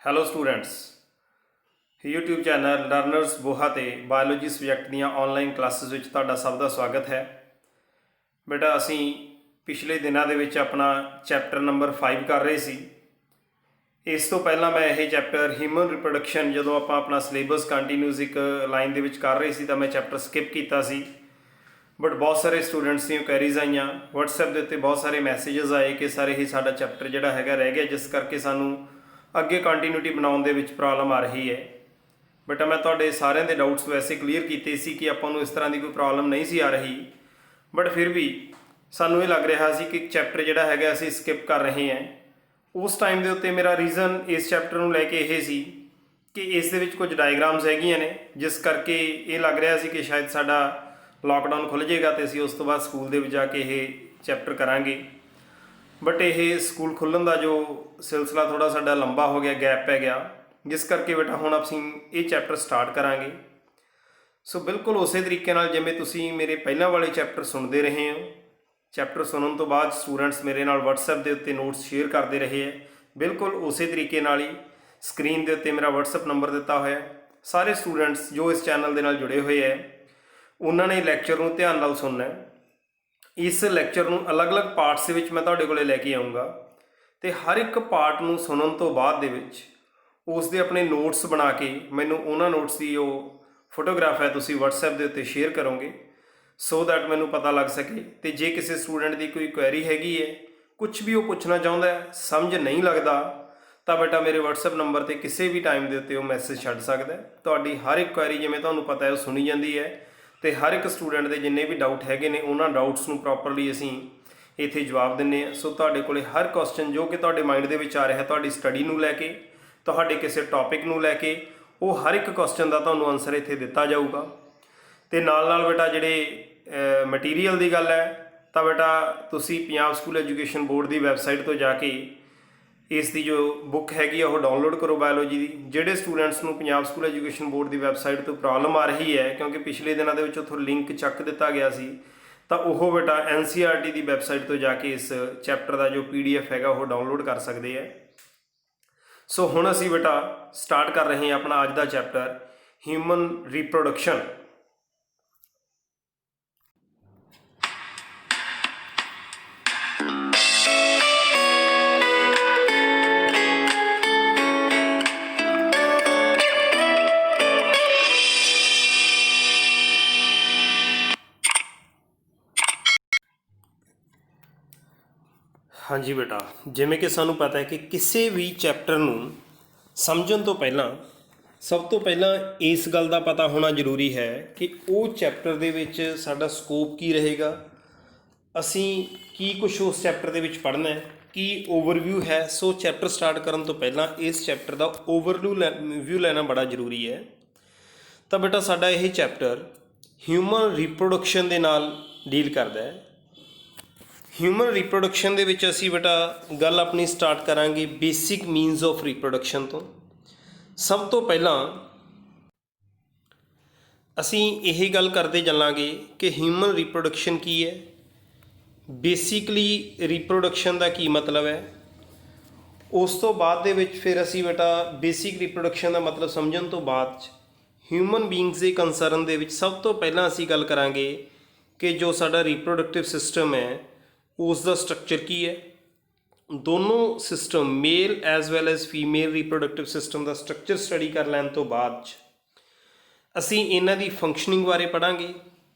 Hello students, YouTube channel learners Boha ਤੇ biology subject ਦੀਆਂ online classes ਵਿੱਚ ਤੁਹਾਡਾ ਸਭ ਦਾ ਸਵਾਗਤ ਹੈ। ਬੇਟਾ ਅਸੀਂ ਪਿਛਲੇ ਦਿਨਾਂ ਦੇ ਵਿੱਚ ਆਪਣਾ ਚੈਪਟਰ ਨੰਬਰ 5 ਕਰ ਰਹੇ ਸੀ। ਇਸ ਤੋਂ ਪਹਿਲਾਂ ਮੈਂ ਇਹ ਚੈਪਟਰ ਹਿਊਮਨ ਰਿਪਰੋਡਕਸ਼ਨ ਜਦੋਂ ਆਪਾਂ ਆਪਣਾ ਸਿਲੇਬਸ ਕੰਟੀਨਿਊਸ ਇੱਕ ਲਾਈਨ ਦੇ ਵਿੱਚ ਕਰ ਰਹੇ ਸੀ ਤਾਂ ਮੈਂ ਚੈਪਟਰ ਸਕਿਪ ਕੀਤਾ ਸੀ। ਬਟ ਬਹੁਤ ਸਾਰੇ ਸਟੂਡੈਂਟਸ ਦੀਆਂ ਕੁਐਰੀਜ਼ ਆਈਆਂ, WhatsApp ਦੇ ਉੱਤੇ ਬਹੁਤ ਸਾਰੇ ਮੈਸੇजेस ਆਏ ਕਿ ਸਰ ਇਹ ਸਾਡਾ ਚੈਪਟਰ ਜਿਹੜਾ ਹੈਗਾ ਰਹਿ ਗਿਆ, ਜਿਸ ਕਰਕੇ ਸਾਨੂੰ ਅੱਗੇ ਕੰਟੀਨਿਊਟੀ ਬਣਾਉਣ ਦੇ ਵਿੱਚ ਪ੍ਰੋਬਲਮ ਆ ਰਹੀ ਹੈ। ਬਟ ਮੈਂ ਤੁਹਾਡੇ ਸਾਰਿਆਂ ਦੇ ਡਾਊਟਸ ਵੈਸੇ ਕਲੀਅਰ ਕੀਤੇ ਸੀ ਕਿ ਆਪਾਂ ਨੂੰ ਇਸ ਤਰ੍ਹਾਂ ਦੀ ਕੋਈ ਪ੍ਰੋਬਲਮ ਨਹੀਂ ਸੀ ਆ ਰਹੀ, ਬਟ ਫਿਰ ਵੀ ਸਾਨੂੰ ਇਹ ਲੱਗ ਰਿਹਾ ਸੀ ਕਿ ਇੱਕ ਚੈਪਟਰ ਜਿਹੜਾ ਹੈਗਾ ਅਸੀਂ ਸਕਿਪ ਕਰ ਰਹੇ ਹਾਂ। ਉਸ ਟਾਈਮ ਦੇ ਉੱਤੇ ਮੇਰਾ ਰੀਜ਼ਨ ਇਸ ਚੈਪਟਰ ਨੂੰ ਲੈ ਕੇ ਇਹ ਸੀ ਕਿ ਇਸ ਦੇ ਵਿੱਚ ਕੁਝ ਡਾਇਗਰਾਮਸ ਹੈਗੀਆਂ ਨੇ, ਜਿਸ ਕਰਕੇ ਇਹ ਲੱਗ ਰਿਹਾ ਸੀ ਕਿ ਸ਼ਾਇਦ ਸਾਡਾ ਲਾਕਡਾਊਨ ਖੁੱਲ੍ਹ ਜਾਏਗਾ ਅਤੇ ਅਸੀਂ ਉਸ ਤੋਂ ਬਾਅਦ ਸਕੂਲ ਦੇ ਵਿੱਚ ਜਾ ਕੇ ਇਹ ਚੈਪਟਰ ਕਰਾਂਗੇ। ਬਟ ਇਹ ਸਕੂਲ ਖੁੱਲ੍ਹਣ ਦਾ ਜੋ ਸਿਲਸਿਲਾ ਥੋੜ੍ਹਾ ਸਾਡਾ ਲੰਬਾ ਹੋ ਗਿਆ, ਗੈਪ ਪੈ ਗਿਆ, ਜਿਸ ਕਰਕੇ ਬੇਟਾ ਹੁਣ ਅਸੀਂ ਇਹ ਚੈਪਟਰ ਸਟਾਰਟ ਕਰਾਂਗੇ। ਸੋ ਬਿਲਕੁਲ ਉਸੇ ਤਰੀਕੇ ਨਾਲ ਜਿਵੇਂ ਤੁਸੀਂ ਮੇਰੇ ਪਹਿਲਾਂ ਵਾਲੇ ਚੈਪਟਰ ਸੁਣਦੇ ਰਹੇ ਹੋ, ਚੈਪਟਰ ਸੁਣਨ ਤੋਂ ਬਾਅਦ ਸਟੂਡੈਂਟਸ ਮੇਰੇ ਨਾਲ WhatsApp ਦੇ ਉੱਤੇ ਨੋਟਸ ਸ਼ੇਅਰ ਕਰਦੇ ਰਹੇ ਹੈ, ਬਿਲਕੁਲ ਉਸੇ ਤਰੀਕੇ ਨਾਲ ਹੀ ਸਕਰੀਨ ਦੇ ਉੱਤੇ ਮੇਰਾ WhatsApp ਨੰਬਰ ਦਿੱਤਾ ਹੋਇਆ। ਸਾਰੇ ਸਟੂਡੈਂਟਸ ਜੋ ਇਸ ਚੈਨਲ ਦੇ ਨਾਲ ਜੁੜੇ ਹੋਏ ਹੈ ਉਹਨਾਂ ਨੇ ਲੈਕਚਰ ਨੂੰ ਧਿਆਨ ਨਾਲ ਸੁਣਨਾ ਹੈ। ਇਸ ਲੈਕਚਰ ਨੂੰ ਅਲੱਗ-ਅਲੱਗ ਪਾਰਟਸ ਦੇ ਵਿੱਚ ਮੈਂ ਤੁਹਾਡੇ ਕੋਲੇ ਲੈ ਕੇ ਆਊਂਗਾ ਅਤੇ ਹਰ ਇੱਕ ਪਾਰਟ ਨੂੰ ਸੁਣਨ ਤੋਂ ਬਾਅਦ ਦੇ ਵਿੱਚ ਉਸ ਦੇ ਆਪਣੇ ਨੋਟਸ ਬਣਾ ਕੇ ਮੈਨੂੰ ਉਹਨਾਂ ਨੋਟਸ ਦੀ ਉਹ ਫੋਟੋਗ੍ਰਾਫ ਹੈ ਤੁਸੀਂ WhatsApp ਦੇ ਉੱਤੇ ਸ਼ੇਅਰ ਕਰੋਗੇ, ਸੋ ਦੈਟ ਮੈਨੂੰ ਪਤਾ ਲੱਗ ਸਕੇ। ਅਤੇ ਜੇ ਕਿਸੇ ਸਟੂਡੈਂਟ ਦੀ ਕੋਈ ਕੁਐਰੀ ਹੈਗੀ ਹੈ, ਕੁਛ ਵੀ ਉਹ ਪੁੱਛਣਾ ਚਾਹੁੰਦਾ ਹੈ, ਸਮਝ ਨਹੀਂ ਲੱਗਦਾ, ਤਾਂ ਬੇਟਾ ਮੇਰੇ WhatsApp ਨੰਬਰ 'ਤੇ ਕਿਸੇ ਵੀ ਟਾਈਮ ਦੇ ਉੱਤੇ ਉਹ ਮੈਸੇਜ ਛੱਡ ਸਕਦਾ। ਤੁਹਾਡੀ ਹਰ ਇੱਕ ਕੁਐਰੀ ਜਿਵੇਂ ਤੁਹਾਨੂੰ ਪਤਾ ਹੈ ਉਹ ਸੁਣੀ ਜਾਂਦੀ ਹੈ ਅਤੇ ਹਰ ਇੱਕ ਸਟੂਡੈਂਟ ਦੇ ਜਿੰਨੇ ਵੀ ਡਾਊਟ ਹੈਗੇ ਨੇ ਉਹਨਾਂ ਡਾਊਟਸ ਨੂੰ ਪ੍ਰੋਪਰਲੀ ਅਸੀਂ ਇੱਥੇ ਜਵਾਬ ਦਿੰਦੇ ਹਾਂ। ਸੋ ਤੁਹਾਡੇ ਕੋਲ ਹਰ ਕੁਐਸਚਨ ਜੋ ਕਿ ਤੁਹਾਡੇ ਮਾਈਂਡ ਦੇ ਵਿੱਚ ਆ ਰਿਹਾ, ਤੁਹਾਡੀ ਸਟੱਡੀ ਨੂੰ ਲੈ ਕੇ, ਤੁਹਾਡੇ ਕਿਸੇ ਟੌਪਿਕ ਨੂੰ ਲੈ ਕੇ, ਉਹ ਹਰ ਇੱਕ ਕੁਐਸਚਨ ਦਾ ਤੁਹਾਨੂੰ ਆਨਸਰ ਇੱਥੇ ਦਿੱਤਾ ਜਾਊਗਾ। ਅਤੇ ਨਾਲ ਬੇਟਾ ਜਿਹੜੇ ਮਟੀਰੀਅਲ ਦੀ ਗੱਲ ਹੈ ਤਾਂ ਬੇਟਾ ਤੁਸੀਂ ਪੰਜਾਬ ਸਕੂਲ ਐਜੂਕੇਸ਼ਨ ਬੋਰਡ ਦੀ ਵੈਬਸਾਈਟ ਤੋਂ ਜਾ ਕੇ ਇਸ ਦੀ ਜੋ ਬੁੱਕ ਹੈਗੀ ਆ ਉਹ ਡਾਊਨਲੋਡ ਕਰੋ ਬਾਇਓਲੋਜੀ ਦੀ। ਜਿਹੜੇ ਸਟੂਡੈਂਟਸ ਨੂੰ ਪੰਜਾਬ ਸਕੂਲ ਐਜੂਕੇਸ਼ਨ ਬੋਰਡ ਦੀ ਵੈਬਸਾਈਟ ਤੋਂ ਪ੍ਰੋਬਲਮ ਆ ਰਹੀ ਹੈ, ਕਿਉਂਕਿ ਪਿਛਲੇ ਦਿਨਾਂ ਦੇ ਵਿੱਚ ਉੱਥੋਂ ਲਿੰਕ ਚੱਕ ਦਿੱਤਾ ਗਿਆ ਸੀ, ਤਾਂ ਉਹ ਬੇਟਾ NCERT ਦੀ ਵੈਬਸਾਈਟ ਤੋਂ ਜਾ ਕੇ ਇਸ ਚੈਪਟਰ ਦਾ ਜੋ PDF ਹੈਗਾ ਉਹ ਡਾਊਨਲੋਡ ਕਰ ਸਕਦੇ ਹੈ। ਸੋ ਹੁਣ ਅਸੀਂ ਬੇਟਾ ਸਟਾਰਟ ਕਰ ਰਹੇ ਹਾਂ ਆਪਣਾ ਅੱਜ ਦਾ ਚੈਪਟਰ ਹਿਊਮਨ ਰੀਪਰੋਡਕਸ਼ਨ। ਹਾਂਜੀ ਬੇਟਾ, ਜਿਵੇਂ ਕਿ ਸਾਨੂੰ ਪਤਾ ਹੈ ਕਿ ਕਿਸੇ ਵੀ ਚੈਪਟਰ ਨੂੰ ਸਮਝਣ ਤੋਂ ਪਹਿਲਾਂ ਸਭ ਤੋਂ ਪਹਿਲਾਂ ਇਸ ਗੱਲ ਦਾ ਪਤਾ ਹੋਣਾ ਜ਼ਰੂਰੀ ਹੈ ਕਿ ਉਹ ਚੈਪਟਰ ਦੇ ਵਿੱਚ ਸਾਡਾ ਸਕੋਪ ਕੀ ਰਹੇਗਾ, ਅਸੀਂ ਕੀ ਕੁਛ ਉਸ ਚੈਪਟਰ ਦੇ ਵਿੱਚ ਪੜ੍ਹਨਾ ਹੈ, ਕੀ ਓਵਰਵਿਊ ਹੈ। ਸੋ ਚੈਪਟਰ ਸਟਾਰਟ ਕਰਨ ਤੋਂ ਪਹਿਲਾਂ ਇਸ ਚੈਪਟਰ ਦਾ ਓਵਰਵਿਊ ਲੈਣਾ ਬੜਾ ਜ਼ਰੂਰੀ ਹੈ। ਤਾਂ ਬੇਟਾ ਸਾਡਾ ਇਹ ਚੈਪਟਰ ਹਿਊਮਨ ਰੀਪਰੋਡਕਸ਼ਨ ਦੇ ਨਾਲ ਡੀਲ ਕਰਦਾ ਹੈ। ਹਿਊਮਨ ਰੀਪਰੋਡਕਸ਼ਨ ਦੇ ਵਿੱਚ ਅਸੀਂ ਬੇਟਾ ਗੱਲ ਆਪਣੀ ਸਟਾਰਟ ਕਰਾਂਗੇ ਬੇਸਿਕ ਮੀਨਸ ਆਫ ਰੀਪਰੋਡਕਸ਼ਨ ਤੋਂ। ਸਭ ਤੋਂ ਪਹਿਲਾਂ ਅਸੀਂ ਇਹ ਗੱਲ ਕਰਦੇ ਚੱਲਾਂਗੇ ਕਿ ਹਿਊਮਨ ਰੀਪਰੋਡਕਸ਼ਨ ਕੀ ਹੈ, ਬੇਸਿਕਲੀ ਰੀਪਰੋਡਕਸ਼ਨ ਦਾ ਕੀ ਮਤਲਬ ਹੈ। ਉਸ ਤੋਂ ਬਾਅਦ ਦੇ ਵਿੱਚ ਫਿਰ ਅਸੀਂ ਬੇਟਾ ਬੇਸਿਕ ਰੀਪਰੋਡਕਸ਼ਨ ਦਾ ਮਤਲਬ ਸਮਝਣ ਤੋਂ ਬਾਅਦ ਹਿਊਮਨ ਬੀਇੰਗਸ ਦੇ ਕੰਸਰਨ ਦੇ ਵਿੱਚ ਸਭ ਤੋਂ ਪਹਿਲਾਂ ਅਸੀਂ ਗੱਲ ਕਰਾਂਗੇ ਕਿ ਜੋ ਸਾਡਾ ਰੀਪਰੋਡਕਟਿਵ ਸਿਸਟਮ ਹੈ ਉਸ ਦਾ ਸਟਰਕਚਰ ਕੀ ਹੈ। ਦੋਨੋਂ system male as well as female reproductive system ਦਾ ਸਟਰਕਚਰ ਸਟੱਡੀ ਕਰ ਲੈਣ ਤੋਂ ਬਾਅਦ ਅਸੀਂ ਇਹਨਾਂ ਦੀ ਫੰਕਸ਼ਨਿੰਗ ਬਾਰੇ ਪੜ੍ਹਾਂਗੇ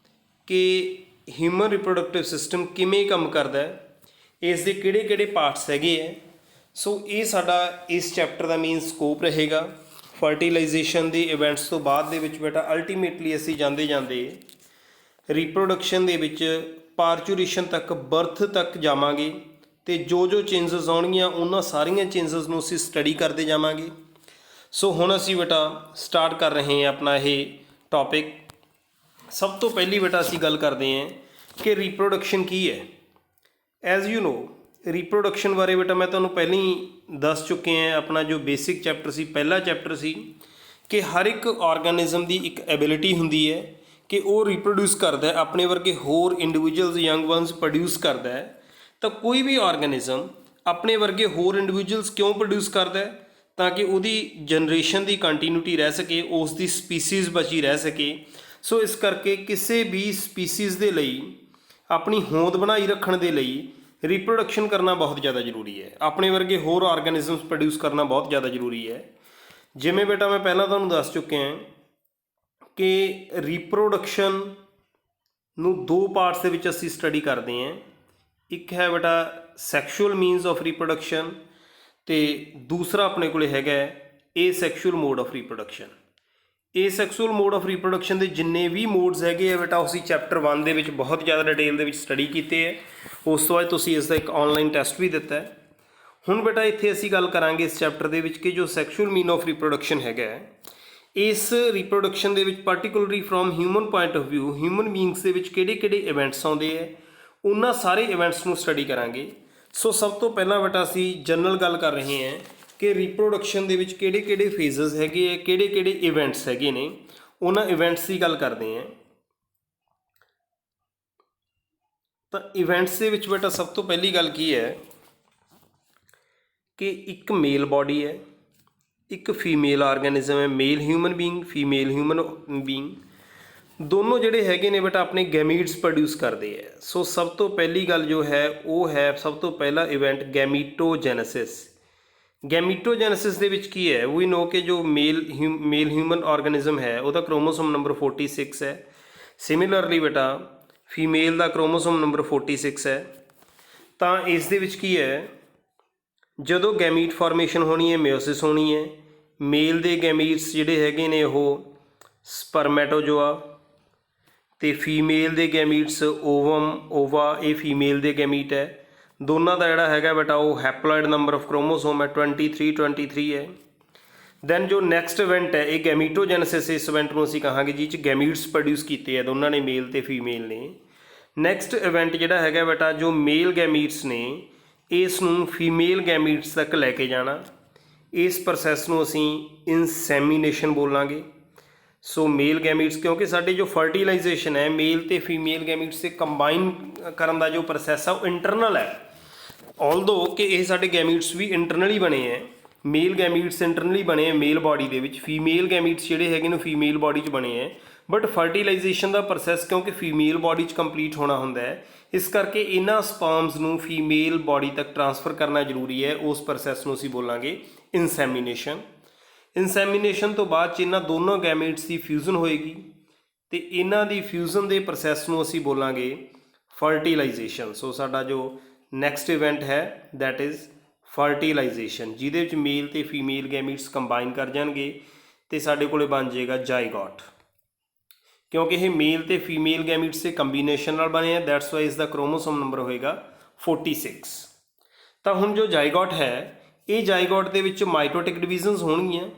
ਕਿ ਹਿਊਮਨ ਰੀਪਰੋਡਕਟਿਵ ਸਿਸਟਮ ਕਿਵੇਂ ਕੰਮ ਕਰਦਾ ਹੈ, ਇਸ ਦੇ ਕਿਹੜੇ ਪਾਰਟਸ ਹੈਗੇ ਹੈ। ਸੋ ਇਹ ਸਾਡਾ ਇਸ ਚੈਪਟਰ ਦਾ ਮੇਨ ਸਕੋਪ ਰਹੇਗਾ। ਫਰਟੀਲਾਈਜੇਸ਼ਨ ਦੇ ਇਵੈਂਟਸ ਤੋਂ ਬਾਅਦ ਦੇ ਵਿੱਚ ਬੇਟਾ ਅਲਟੀਮੇਟਲੀ ਅਸੀਂ ਜਾਂਦੇ ਰੀਪਰੋਡਕਸ਼ਨ ਦੇ ਵਿੱਚ ਪਾਰਚੂਰੇਸ਼ਨ ਤੱਕ, ਬਰਥ ਤੱਕ ਜਾਵਾਂਗੇ ਅਤੇ ਜੋ ਚੇਂਜਸ ਆਉਣਗੀਆਂ ਉਹਨਾਂ ਸਾਰੀਆਂ ਚੇਂਜਸ ਨੂੰ ਅਸੀਂ ਸਟੱਡੀ ਕਰਦੇ ਜਾਵਾਂਗੇ। ਸੋ ਹੁਣ ਅਸੀਂ ਬੇਟਾ ਸਟਾਰਟ ਕਰ ਰਹੇ ਹਾਂ ਆਪਣਾ ਇਹ ਟੌਪਿਕ। ਸਭ ਤੋਂ ਪਹਿਲੀ ਬੇਟਾ ਅਸੀਂ ਗੱਲ ਕਰਦੇ ਹਾਂ ਕਿ ਰੀਪਰੋਡਕਸ਼ਨ ਕੀ ਹੈ। ਐਜ਼ ਯੂ ਨੋ ਰੀਪਰੋਡਕਸ਼ਨ ਬਾਰੇ ਬੇਟਾ ਮੈਂ ਤੁਹਾਨੂੰ ਪਹਿਲਾਂ ਹੀ ਦੱਸ ਚੁੱਕੇ ਹਾਂ, ਆਪਣਾ ਜੋ ਬੇਸਿਕ ਚੈਪਟਰ ਸੀ, ਪਹਿਲਾ ਚੈਪਟਰ ਸੀ ਕਿ ਹਰ ਇੱਕ ਆਰਗੈਨਿਜ਼ਮ ਦੀ ਇੱਕ ਐਬਿਲਿਟੀ ਹੁੰਦੀ ਹੈ ਕਿ ਉਹ ਰੀਪਰੋਡਿਊਸ ਕਰਦਾ ਹੈ, ਆਪਣੇ ਵਰਗੇ ਹੋਰ ਇੰਡੀਵਿਜੂਅਲਸ ਯੰਗ ਵਨਸ ਪ੍ਰੋਡਿਊਸ ਕਰਦਾ ਹੈ। ਤਾਂ ਕੋਈ ਵੀ ਆਰਗੈਨਿਜ਼ਮ ਆਪਣੇ ਵਰਗੇ ਹੋਰ ਇੰਡੀਵਿਜੂਅਲਸ ਕਿਉਂ ਪ੍ਰੋਡਿਊਸ ਕਰਦਾ ਹੈ, ਤਾਂ ਕਿ ਉਹਦੀ ਜਨਰੇਸ਼ਨ ਦੀ ਕੰਟੀਨਿਊਟੀ ਰਹਿ ਸਕੇ, ਉਸ ਦੀ ਸਪੀਸੀਜ਼ ਬਚੀ ਰਹਿ ਸਕੇ। ਸੋ ਇਸ ਕਰਕੇ ਕਿਸੇ ਵੀ ਸਪੀਸੀਜ਼ ਦੇ ਲਈ ਆਪਣੀ ਹੋਂਦ ਬਣਾਈ ਰੱਖਣ ਦੇ ਲਈ ਰੀਪਰੋਡਕਸ਼ਨ ਕਰਨਾ ਬਹੁਤ ਜ਼ਿਆਦਾ ਜ਼ਰੂਰੀ ਹੈ। ਆਪਣੇ ਵਰਗੇ ਹੋਰ ਆਰਗੈਨਿਜ਼ਮਸ ਪ੍ਰੋਡਿਊਸ ਕਰਨਾ ਬਹੁਤ ਜ਼ਿਆਦਾ ਜ਼ਰੂਰੀ ਹੈ। ਜਿਵੇਂ ਬੇਟਾ ਮੈਂ ਪਹਿਲਾਂ ਤੁਹਾਨੂੰ ਦੱਸ ਚੁੱਕਿਆ ਕਿ ਰੀਪਰੋਡਕਸ਼ਨ ਨੂੰ ਦੋ ਪਾਰਟਸ ਦੇ ਵਿੱਚ ਅਸੀਂ ਸਟੱਡੀ ਕਰਦੇ ਹਾਂ। ਇੱਕ ਹੈ ਬੇਟਾ ਸੈਕਸ਼ੂਅਲ ਮੀਨਸ ਆਫ ਰੀਪਰੋਡਕਸ਼ਨ ਅਤੇ ਦੂਸਰਾ ਆਪਣੇ ਕੋਲ ਹੈਗਾ asexual mode of reproduction. Asexual mode of reproduction ਦੇ ਜਿੰਨੇ ਵੀ ਮੋਡਸ ਹੈਗੇ ਆ ਬੇਟਾ ਅਸੀਂ ਚੈਪਟਰ 1 ਦੇ ਵਿੱਚ ਬਹੁਤ ਜ਼ਿਆਦਾ ਡਿਟੇਲ ਦੇ ਵਿੱਚ ਸਟੱਡੀ ਕੀਤੇ ਹੈ। ਉਸ ਤੋਂ ਬਾਅਦ ਤੁਸੀਂ ਇਸ ਦਾ ਇੱਕ ਆਨਲਾਈਨ ਟੈਸਟ ਵੀ ਦਿੱਤਾ ਹੈ। ਹੁਣ ਬੇਟਾ ਇੱਥੇ ਅਸੀਂ ਗੱਲ ਕਰਾਂਗੇ ਇਸ ਚੈਪਟਰ ਦੇ ਵਿੱਚ ਕਿ ਜੋ ਸੈਕਸ਼ੂਅਲ ਮੀਨ ਆਫ ਰੀਪਰੋਡਕਸ਼ਨ ਹੈਗਾ, ਇਸ ਰੀਪਰੋਡਕਸ਼ਨ ਦੇ ਵਿੱਚ particularly from human point of view human beings ਦੇ ਵਿੱਚ ਕਿਹੜੇ ਕਿਹੜੇ ਇਵੈਂਟਸ ਆਉਂਦੇ ਹੈ, ਉਹਨਾਂ ਸਾਰੇ ਇਵੈਂਟਸ ਨੂੰ ਸਟੱਡੀ ਕਰਾਂਗੇ। ਸੋ ਸਭ ਤੋਂ ਪਹਿਲਾਂ ਬੇਟਾ ਅਸੀਂ ਜਨਰਲ ਗੱਲ ਕਰ ਰਹੇ ਹਾਂ ਕਿ ਰੀਪਰੋਡਕਸ਼ਨ ਦੇ ਵਿੱਚ ਕਿਹੜੇ ਕਿਹੜੇ ਫੇਜ਼ਸ ਹੈਗੇ ਹੈ, ਕਿਹੜੇ ਕਿਹੜੇ ਇਵੈਂਟਸ ਹੈਗੇ ਨੇ, ਉਹਨਾਂ ਇਵੈਂਟਸ ਦੀ ਗੱਲ ਕਰਦੇ ਹਾਂ। ਤਾਂ ਇਵੈਂਟਸ ਦੇ ਵਿੱਚ ਬੇਟਾ ਸਭ ਤੋਂ ਪਹਿਲੀ ਗੱਲ ਕੀ ਹੈ ਕਿ ਇੱਕ ਮੇਲ ਬਾਡੀ ਹੈ, ਇੱਕ ਫੀਮੇਲ ਆਰਗੈਨਿਜ਼ਮ ਹੈ, male human being, female human being, ਦੋਨੋਂ ਜਿਹੜੇ ਹੈਗੇ ਨੇ ਬੇਟਾ ਆਪਣੇ ਗੈਮੀਟਸ ਪ੍ਰੋਡਿਊਸ ਕਰਦੇ ਹੈ। ਸੋ ਸਭ ਤੋਂ ਪਹਿਲੀ ਗੱਲ ਜੋ ਹੈ ਉਹ ਹੈ ਸਭ ਤੋਂ ਪਹਿਲਾ ਇਵੈਂਟ ਗੈਮੀਟੋਜੈਨੇਸਿਸ। ਗੈਮੀਟੋਜੈਨੇਸਿਸ ਦੇ ਵਿੱਚ ਕੀ ਹੈ, ਵੀ ਨੋ ਕਿ ਜੋ ਮੇਲ ਹਿਊਮਨ ਆਰਗੈਨਿਜ਼ਮ ਹੈ ਉਹਦਾ ਕ੍ਰੋਮੋਸੋਮ ਨੰਬਰ 46 ਹੈ। ਸਿਮਿਲਰਲੀ ਬੇਟਾ ਫੀਮੇਲ ਦਾ ਕ੍ਰੋਮੋਸੋਮ ਨੰਬਰ 46 ਹੈ। ਤਾਂ ਇਸ ਦੇ ਵਿੱਚ ਕੀ ਹੈ, ਜਦੋਂ ਗੈਮੀਟ ਫਾਰਮੇਸ਼ਨ ਹੋਣੀ ਹੈ ਮਿਓਸਿਸ ਹੋਣੀ ਹੈ। ਮੇਲ ਦੇ ਗੈਮੀਟਸ ਜਿਹੜੇ ਹੈਗੇ ਨੇ ਉਹ ਸਪਰਮੈਟੋਜੋਆ ਅਤੇ ਫੀਮੇਲ ਦੇ ਗੈਮੀਟਸ ਓਵਮ ਓਵਾ, ਇਹ ਫੀਮੇਲ ਦੇ ਗੈਮੀਟ ਹੈ। ਦੋਨਾਂ ਦਾ ਜਿਹੜਾ ਹੈਗਾ ਬੇਟਾ ਉਹ ਹੈਪਲੋਇਡ ਨੰਬਰ ਆਫ ਕ੍ਰੋਮੋਸੋਮ ਹੈ 23 ਹੈ। ਦੈਨ ਜੋ ਨੈਕਸਟ ਇਵੈਂਟ ਹੈ ਇਹ ਗੈਮੀਟੋਜੈਨੇਸਿਸ, ਇਸ ਇਵੈਂਟ ਨੂੰ ਅਸੀਂ ਕਹਾਂਗੇ ਜਿਹ 'ਚ ਗੈਮੀਟਸ ਪ੍ਰੋਡਿਊਸ ਕੀਤੇ ਆ ਦੋਨਾਂ ਨੇ, ਮੇਲ ਅਤੇ ਫੀਮੇਲ ਨੇ। ਨੈਕਸਟ ਇਵੈਂਟ ਜਿਹੜਾ ਹੈਗਾ ਬੇਟਾ ਜੋ ਮੇਲ ਗੈਮੀਟਸ ਨੇ ਇਸ ਨੂੰ ਫੀਮੇਲ ਗੈਮੀਟਸ ਤੱਕ ਲੈ ਕੇ ਜਾਣਾ, ਇਸ ਪ੍ਰੋਸੈਸ ਨੂੰ ਅਸੀਂ ਇਨਸੈਮੀਨੇਸ਼ਨ ਬੋਲਾਂਗੇ। ਸੋ ਮੇਲ ਗੈਮੀਟਸ, ਕਿਉਂਕਿ ਸਾਡੇ ਜੋ ਫਰਟੀਲਾਈਜੇਸ਼ਨ ਹੈ ਮੇਲ ਅਤੇ ਫੀਮੇਲ ਗੈਮੀਟਸ ਦੇ ਕੰਬਾਈਨ ਕਰਨ ਦਾ ਜੋ ਪ੍ਰੋਸੈਸ ਆ ਉਹ ਇੰਟਰਨਲ ਹੈ। ਆਲਦੋ ਕਿ ਇਹ ਸਾਡੇ ਗੈਮੀਟਸ ਵੀ ਇੰਟਰਨਲੀ ਬਣੇ ਹੈ, ਮੇਲ ਗੈਮੀਟਸ ਇੰਟਰਨਲੀ ਬਣੇ ਹੈ ਮੇਲ ਬਾਡੀ ਦੇ ਵਿੱਚ, ਫੀਮੇਲ ਗੈਮੀਟਸ ਜਿਹੜੇ ਹੈਗੇ ਨੇ ਫੀਮੇਲ ਬਾਡੀ 'ਚ ਬਣੇ ਹੈ। ਬਟ ਫਰਟੀਲਾਈਜੇਸ਼ਨ ਦਾ ਪ੍ਰੋਸੈਸ ਕਿਉਂਕਿ ਫੀਮੇਲ ਬਾਡੀ 'ਚ ਕੰਪਲੀਟ ਹੋਣਾ ਹੁੰਦਾ ਹੈ, ਇਸ ਕਰਕੇ ਇਹਨਾਂ ਸਪਰਮਸ ਨੂੰ ਫੀਮੇਲ ਬਾਡੀ ਤੱਕ ਟਰਾਂਸਫਰ ਕਰਨਾ ਜ਼ਰੂਰੀ ਹੈ। ਉਸ ਪ੍ਰੋਸੈਸ ਨੂੰ ਅਸੀਂ ਬੋਲਾਂਗੇ ਇਨਸੈਮੀਨੇਸ਼ਨ। ਇਨਸੈਮੀਨੇਸ਼ਨ ਤੋਂ ਬਾਅਦ 'ਚ ਇਹਨਾਂ ਦੋਨੋਂ ਗੈਮੀਟਸ ਦੀ ਫਿਊਜ਼ਨ ਹੋਏਗੀ ਅਤੇ ਇਹਨਾਂ ਦੀ ਫਿਊਜ਼ਨ ਦੇ ਪ੍ਰੋਸੈਸ ਨੂੰ ਅਸੀਂ ਬੋਲਾਂਗੇ ਫਰਟੀਲਾਈਜੇਸ਼ਨ। ਸੋ ਸਾਡਾ ਜੋ ਨੈਕਸਟ ਇਵੈਂਟ ਹੈ ਦੈਟ ਇਜ਼ ਫਰਟੀਲਾਈਜੇਸ਼ਨ, ਜਿਹਦੇ ਵਿੱਚ ਮੇਲ ਅਤੇ ਫੀਮੇਲ ਗੈਮੀਟਸ ਕੰਬਾਈਨ ਕਰ ਜਾਣਗੇ ਅਤੇ ਸਾਡੇ ਕੋਲ ਬਣ ਜਾਏਗਾ ਜਾਈਗੋਟ। ਕਿਉਂਕਿ ਇਹ ਮੇਲ ਅਤੇ ਫੀਮੇਲ ਗੈਮੀਟਸ ਦੇ ਕੰਬੀਨੇਸ਼ਨ ਨਾਲ ਬਣੇ ਆ, ਦੈਟਸ ਵਾਈ ਇਸ ਦਾ ਕ੍ਰੋਮੋਸੋਮ ਨੰਬਰ ਹੋਏਗਾ 46। ਤਾਂ ਹੁਣ ਜੋ ਜਾਈਗੋਟ ਹੈ ਇਹ ਜਾਈਗੋਟ ਦੇ ਵਿੱਚ ਮਾਈਟੋਟਿਕ ਡਿਵੀਜ਼ਨਸ ਹੋਣਗੀਆਂ,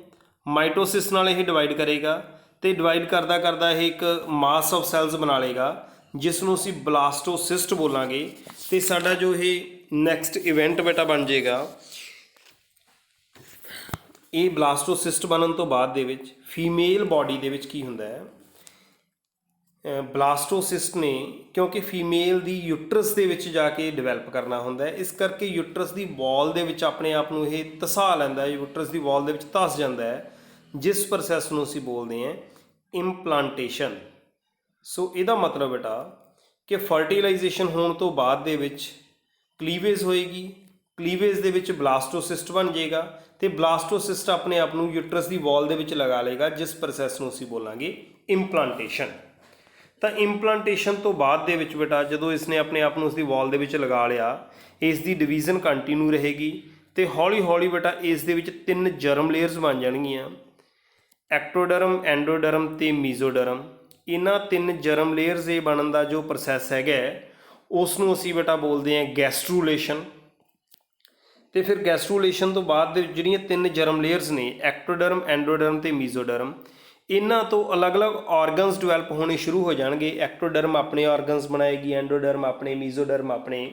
ਮਾਈਟੋਸਿਸ ਨਾਲ ਇਹ ਡਿਵਾਈਡ ਕਰੇਗਾ ਅਤੇ ਡਿਵਾਈਡ ਕਰਦਾ ਕਰਦਾ ਇਹ ਇੱਕ ਮਾਸ ਆਫ ਸੈਲਸ ਬਣਾ ਲਏਗਾ ਜਿਸ ਨੂੰ ਅਸੀਂ ਬਲਾਸਟੋਸਿਸਟ ਬੋਲਾਂਗੇ। ਅਤੇ ਸਾਡਾ ਜੋ ਇਹ ਨੈਕਸਟ ਇਵੈਂਟ ਬੇਟਾ ਬਣ ਜਾਏਗਾ, ਇਹ ਬਲਾਸਟੋਸਿਸਟ ਬਣਨ ਤੋਂ ਬਾਅਦ ਦੇ ਵਿੱਚ ਫੀਮੇਲ ਬਾਡੀ ਦੇ ਵਿੱਚ ਕੀ ਹੁੰਦਾ ਹੈ, ਬਲਾਸਟੋਸਿਸਟ ਨੇ ਕਿਉਂਕਿ ਫੀਮੇਲ ਦੀ ਯੂਟਰਸ ਦੇ ਵਿੱਚ ਜਾ ਕੇ ਡਿਵੈਲਪ ਕਰਨਾ ਹੁੰਦਾ ਹੈ, ਇਸ ਕਰਕੇ ਯੂਟਰਸ ਦੀ ਵਾਲ ਦੇ ਵਿੱਚ ਆਪਣੇ ਆਪ ਨੂੰ ਇਹ ਧਸਾ ਲੈਂਦਾ ਹੈ, ਯੂਟਰਸ ਦੀ ਵਾਲ ਦੇ ਵਿੱਚ ਧਸ ਜਾਂਦਾ ਹੈ, ਜਿਸ ਪ੍ਰੋਸੈਸ ਨੂੰ ਅਸੀਂ ਬੋਲਦੇ ਹਾਂ ਇੰਪਲਾਂਟੇਸ਼ਨ। ਸੋ ਇਹਦਾ ਮਤਲਬ ਬੇਟਾ ਕਿ ਫਰਟੀਲਾਈਜੇਸ਼ਨ ਹੋਣ ਤੋਂ ਬਾਅਦ ਦੇ ਵਿੱਚ ਕਲੀਵੇਜ ਹੋਏਗੀ, ਕਲੀਵੇਜ ਦੇ ਵਿੱਚ ਬਲਾਸਟੋਸਿਸਟ ਬਣ ਜਾਏਗਾ ਅਤੇ ਬਲਾਸਟੋਸਿਸਟ ਆਪਣੇ ਆਪ ਨੂੰ ਯੂਟਰਸ ਦੀ ਵਾਲ ਦੇ ਵਿੱਚ ਲਗਾ ਲਏਗਾ, ਜਿਸ ਪ੍ਰੋਸੈਸ ਨੂੰ ਅਸੀਂ ਬੋਲਾਂਗੇ ਇੰਪਲਾਂਟੇਸ਼ਨ। ਤਾਂ ਇੰਪਲਾਂਟੇਸ਼ਨ ਤੋਂ ਬਾਅਦ ਦੇ ਵਿੱਚ ਬੇਟਾ ਜਦੋਂ ਇਸਨੇ ਆਪਣੇ ਆਪ ਨੂੰ ਉਸਦੀ ਵਾਲ ਦੇ ਵਿੱਚ ਲਗਾ ਲਿਆ, ਇਸ ਦੀ ਡਿਵੀਜ਼ਨ ਕੰਟੀਨਿਊ ਰਹੇਗੀ ਅਤੇ ਹੌਲੀ ਹੌਲੀ ਬੇਟਾ ਇਸ ਦੇ ਵਿੱਚ 3 ਜਰਮ ਲੇਅਰਸ ਬਣ ਜਾਣਗੀਆਂ, ਐਕਟੋਡਰਮ, ਐਂਡੋਡਰਮ ਅਤੇ ਮੀਜ਼ੋਡਰਮ। ਇਹਨਾਂ 3 ਜਰਮ ਲੇਅਰਸ ਦੇ ਬਣਨ ਦਾ ਜੋ ਪ੍ਰੋਸੈਸ ਹੈਗਾ ਉਸ ਨੂੰ ਅਸੀਂ ਬੇਟਾ ਬੋਲਦੇ ਹਾਂ ਗੈਸਟਰੂਲੇਸ਼ਨ। ਅਤੇ ਫਿਰ ਗੈਸਟਰੂਲੇਸ਼ਨ ਤੋਂ ਬਾਅਦ ਦੇ ਜਿਹੜੀਆਂ 3 ਜਰਮ ਲੇਅਰਸ ਨੇ ਐਕਟੋਡਰਮ, ਐਂਡੋਡਰਮ ਅਤੇ ਮੀਜ਼ੋਡਰਮ, ਇਹਨਾਂ ਤੋਂ ਅਲੱਗ-ਅਲੱਗ ਆਰਗਨਸ ਡਿਵੈਲਪ ਹੋਣੇ ਸ਼ੁਰੂ ਹੋ ਜਾਣਗੇ। ਐਕਟੋਡਰਮ ਆਪਣੇ ਆਰਗਨਸ ਬਣਾਏਗੀ, ਐਂਡੋਡਰਮ ਆਪਣੇ, ਮੀਜ਼ੋਡਰਮ ਆਪਣੇ।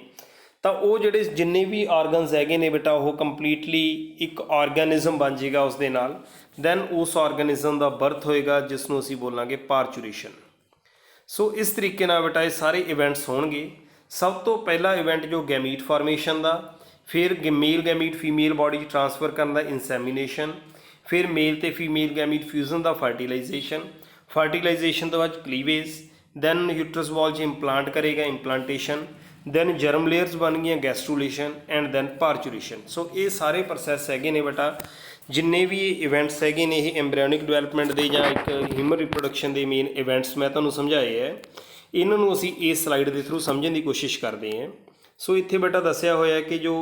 ਤਾਂ ਉਹ ਜਿਹੜੇ ਜਿੰਨੇ ਵੀ ਆਰਗਨਸ ਹੈਗੇ ਨੇ ਬੇਟਾ ਉਹ ਕੰਪਲੀਟਲੀ ਇੱਕ ਆਰਗੈਨਿਜ਼ਮ ਬਣ ਜਾਏਗਾ ਉਸ ਦੇ ਨਾਲ। ਦੈਨ ਉਸ ਆਰਗੈਨਿਜ਼ਮ ਦਾ ਬਰਥ ਹੋਏਗਾ ਜਿਸ ਨੂੰ ਅਸੀਂ ਬੋਲਾਂਗੇ ਪਾਰਚੂਰੇਸ਼ਨ। ਸੋ ਇਸ ਤਰੀਕੇ ਨਾਲ ਬੇਟਾ ਇਹ ਸਾਰੇ ਇਵੈਂਟਸ ਹੋਣਗੇ। ਸਭ ਤੋਂ ਪਹਿਲਾ ਇਵੈਂਟ ਜੋ ਗੈਮੀਟ ਫਾਰਮੇਸ਼ਨ ਦਾ, फिर male gamete female body transfer करने का इंसैमीनेशन, फिर मेल तो फीमेल गैमीट फ्यूजन का फर्टिलाइजेशन, फर्टिलाइजेशन तो बाद क्लीवेज, दैन यूट्रस वॉल इंपलांट करेगा इंपलांटेशन, दैन जर्म लेयर्स बन गई गैस्ट्रूलेशन एंड दैन पार्चुलेशन। सो ये सारे प्रोसैस है ने बेटा जिन्ने भी इवेंट्स है ने एम्ब्रियोनिक डिवेलपमेंट के या एक ह्यूमन रिप्रोडक्शन के मेन इवेंट्स मैं तुम्हें समझाए है, इन्हों असी इस स्लाइड के थ्रू समझने की कोशिश करते हैं। सो इत्थे बेटा दसिया होया कि जो